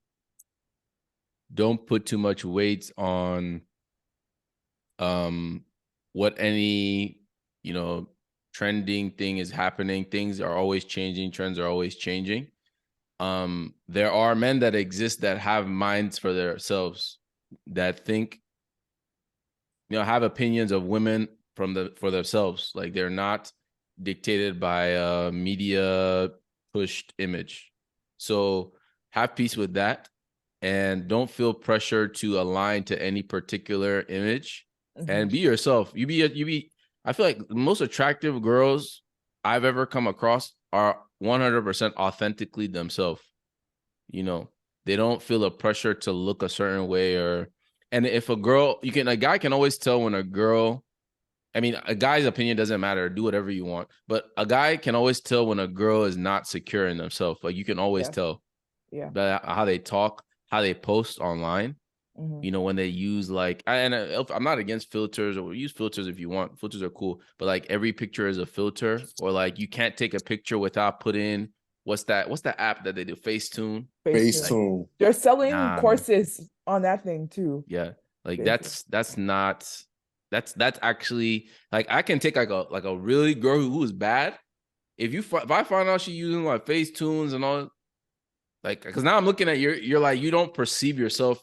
don't put too much weight on what any trending thing is happening. Things are always changing, trends are always changing. There are men that exist that have minds for themselves, that think, have opinions of women for themselves. Like, they're not dictated by a media pushed image. So have peace with that, and don't feel pressure to align to any particular image, and be yourself. I feel like the most attractive girls I've ever come across are 100% authentically themselves. They don't feel a pressure to look a certain way, and if a guy can always tell when a girl, I mean, a guy's opinion doesn't matter. Do whatever you want. But a guy can always tell when a girl is not secure in themselves. Like, you can always tell Yeah. by how they talk, how they post online. Mhm. You know, when they use like, I'm not against filters, or use filters if you want. Filters are cool, but like every picture is a filter, or like you can't take a picture without putting what's the app that they do? Facetune. Like, Facetune. They're selling nah, man. courses on that thing too. Yeah, like Basically. that's not that's actually like I can take like a really girl who is bad. If I find out she using like Facetunes and all, like, because now I'm looking at you're like, you don't perceive yourself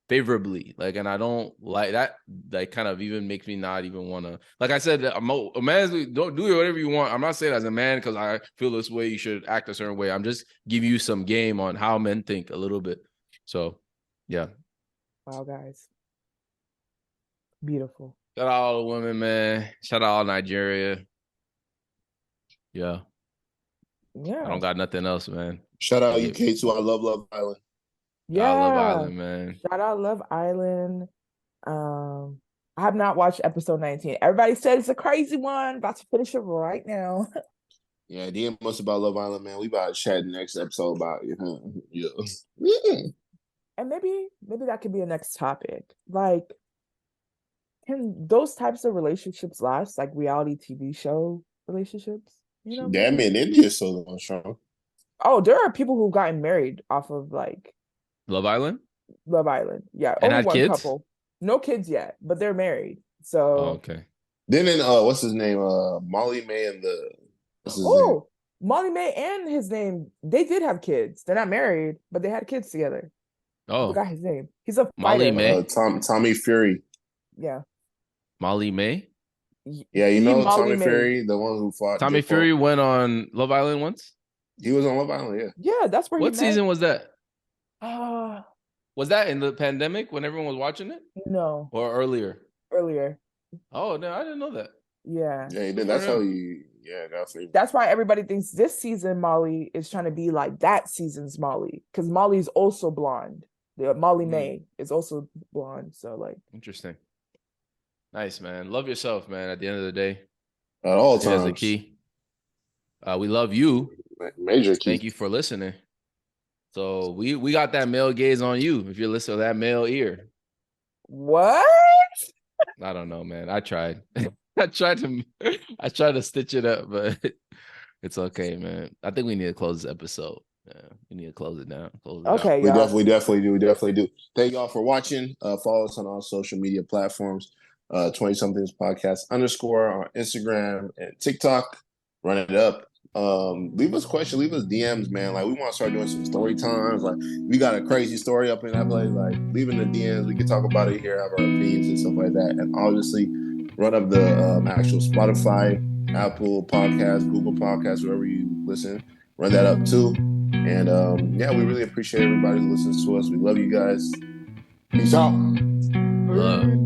favorably, like, and I don't like that. Like, kind of even makes me not even want to, like I said, a man, don't do whatever you want. I'm not saying as a man because I feel this way you should act a certain way. I'm just giving you some game on how men think a little bit. So yeah, Wow, guys. Beautiful. shout out all the women, man. Shout out all Nigeria. Yeah, I Yeah. don't got nothing else, man. Shout out Yeah. UK too. I love Love Island. I love Yeah. Island, man. Shout out Love Island. I have not watched episode 19. Everybody said it's a crazy one. About to finish it right now. Yeah, DM us about Love Island, man. We about to chat next episode about it. Huh? Yeah. And maybe that could be a next topic. Like, can those types of relationships last, like reality TV show relationships? You know, Damn maybe. it, India so strong. Oh, there are people who've gotten married off of like Love Island Love Island. Yeah, and only had one kids. couple. No kids yet, but they're married. Oh, So, okay. Then in what's his name? Molly May and the what's his name? oh, Molly May and his name, they did have kids. They're not married, but they had kids together. I Oh, forgot his name. He's a Molly fighter. May. Tommy Fury. Yeah. Molly May. Yeah, you The know Molly Tommy May. Fury, the one who fought Tommy Jake Paul. Fury went on Love Island once. He was on Love Island, yeah. Yeah, that's where he What met. season was that? Uh, Was that in the pandemic when everyone was watching it, no, or earlier? earlier. Oh no, I didn't know that. Yeah. Yeah, he did. That's how he. Yeah, definitely. That's why everybody thinks this season Molly is trying to be like that season's Molly, because Molly's also blonde. The Molly May is also blonde. So like, Interesting. Nice, man. Love yourself, man. At the end of the day, At all that's the times. key. We love you. Major key. Thank you for listening. So we got that male gaze on you. If you're listening to that male ear, what? I don't know, man. I tried. I tried to stitch it up, but it's okay, man. I think we need to close this episode. Yeah, we need to close it down. Okay, We y'all. definitely do. We definitely do. Thank y'all for watching. Follow us on all social media platforms. 20 somethings podcast _ on Instagram and TikTok. Run it up. Leave us questions, leave us DMs, man. Like, we want to start doing some story times. Like, we got a crazy story up in that place. Like, leave in the DMs. We can talk about it here, have our opinions and stuff like that. And obviously, run up the actual Spotify, Apple Podcasts, Google Podcasts, wherever you listen. Run that up too. And yeah, we really appreciate everybody who listens to us. We love you guys. Peace out. Love.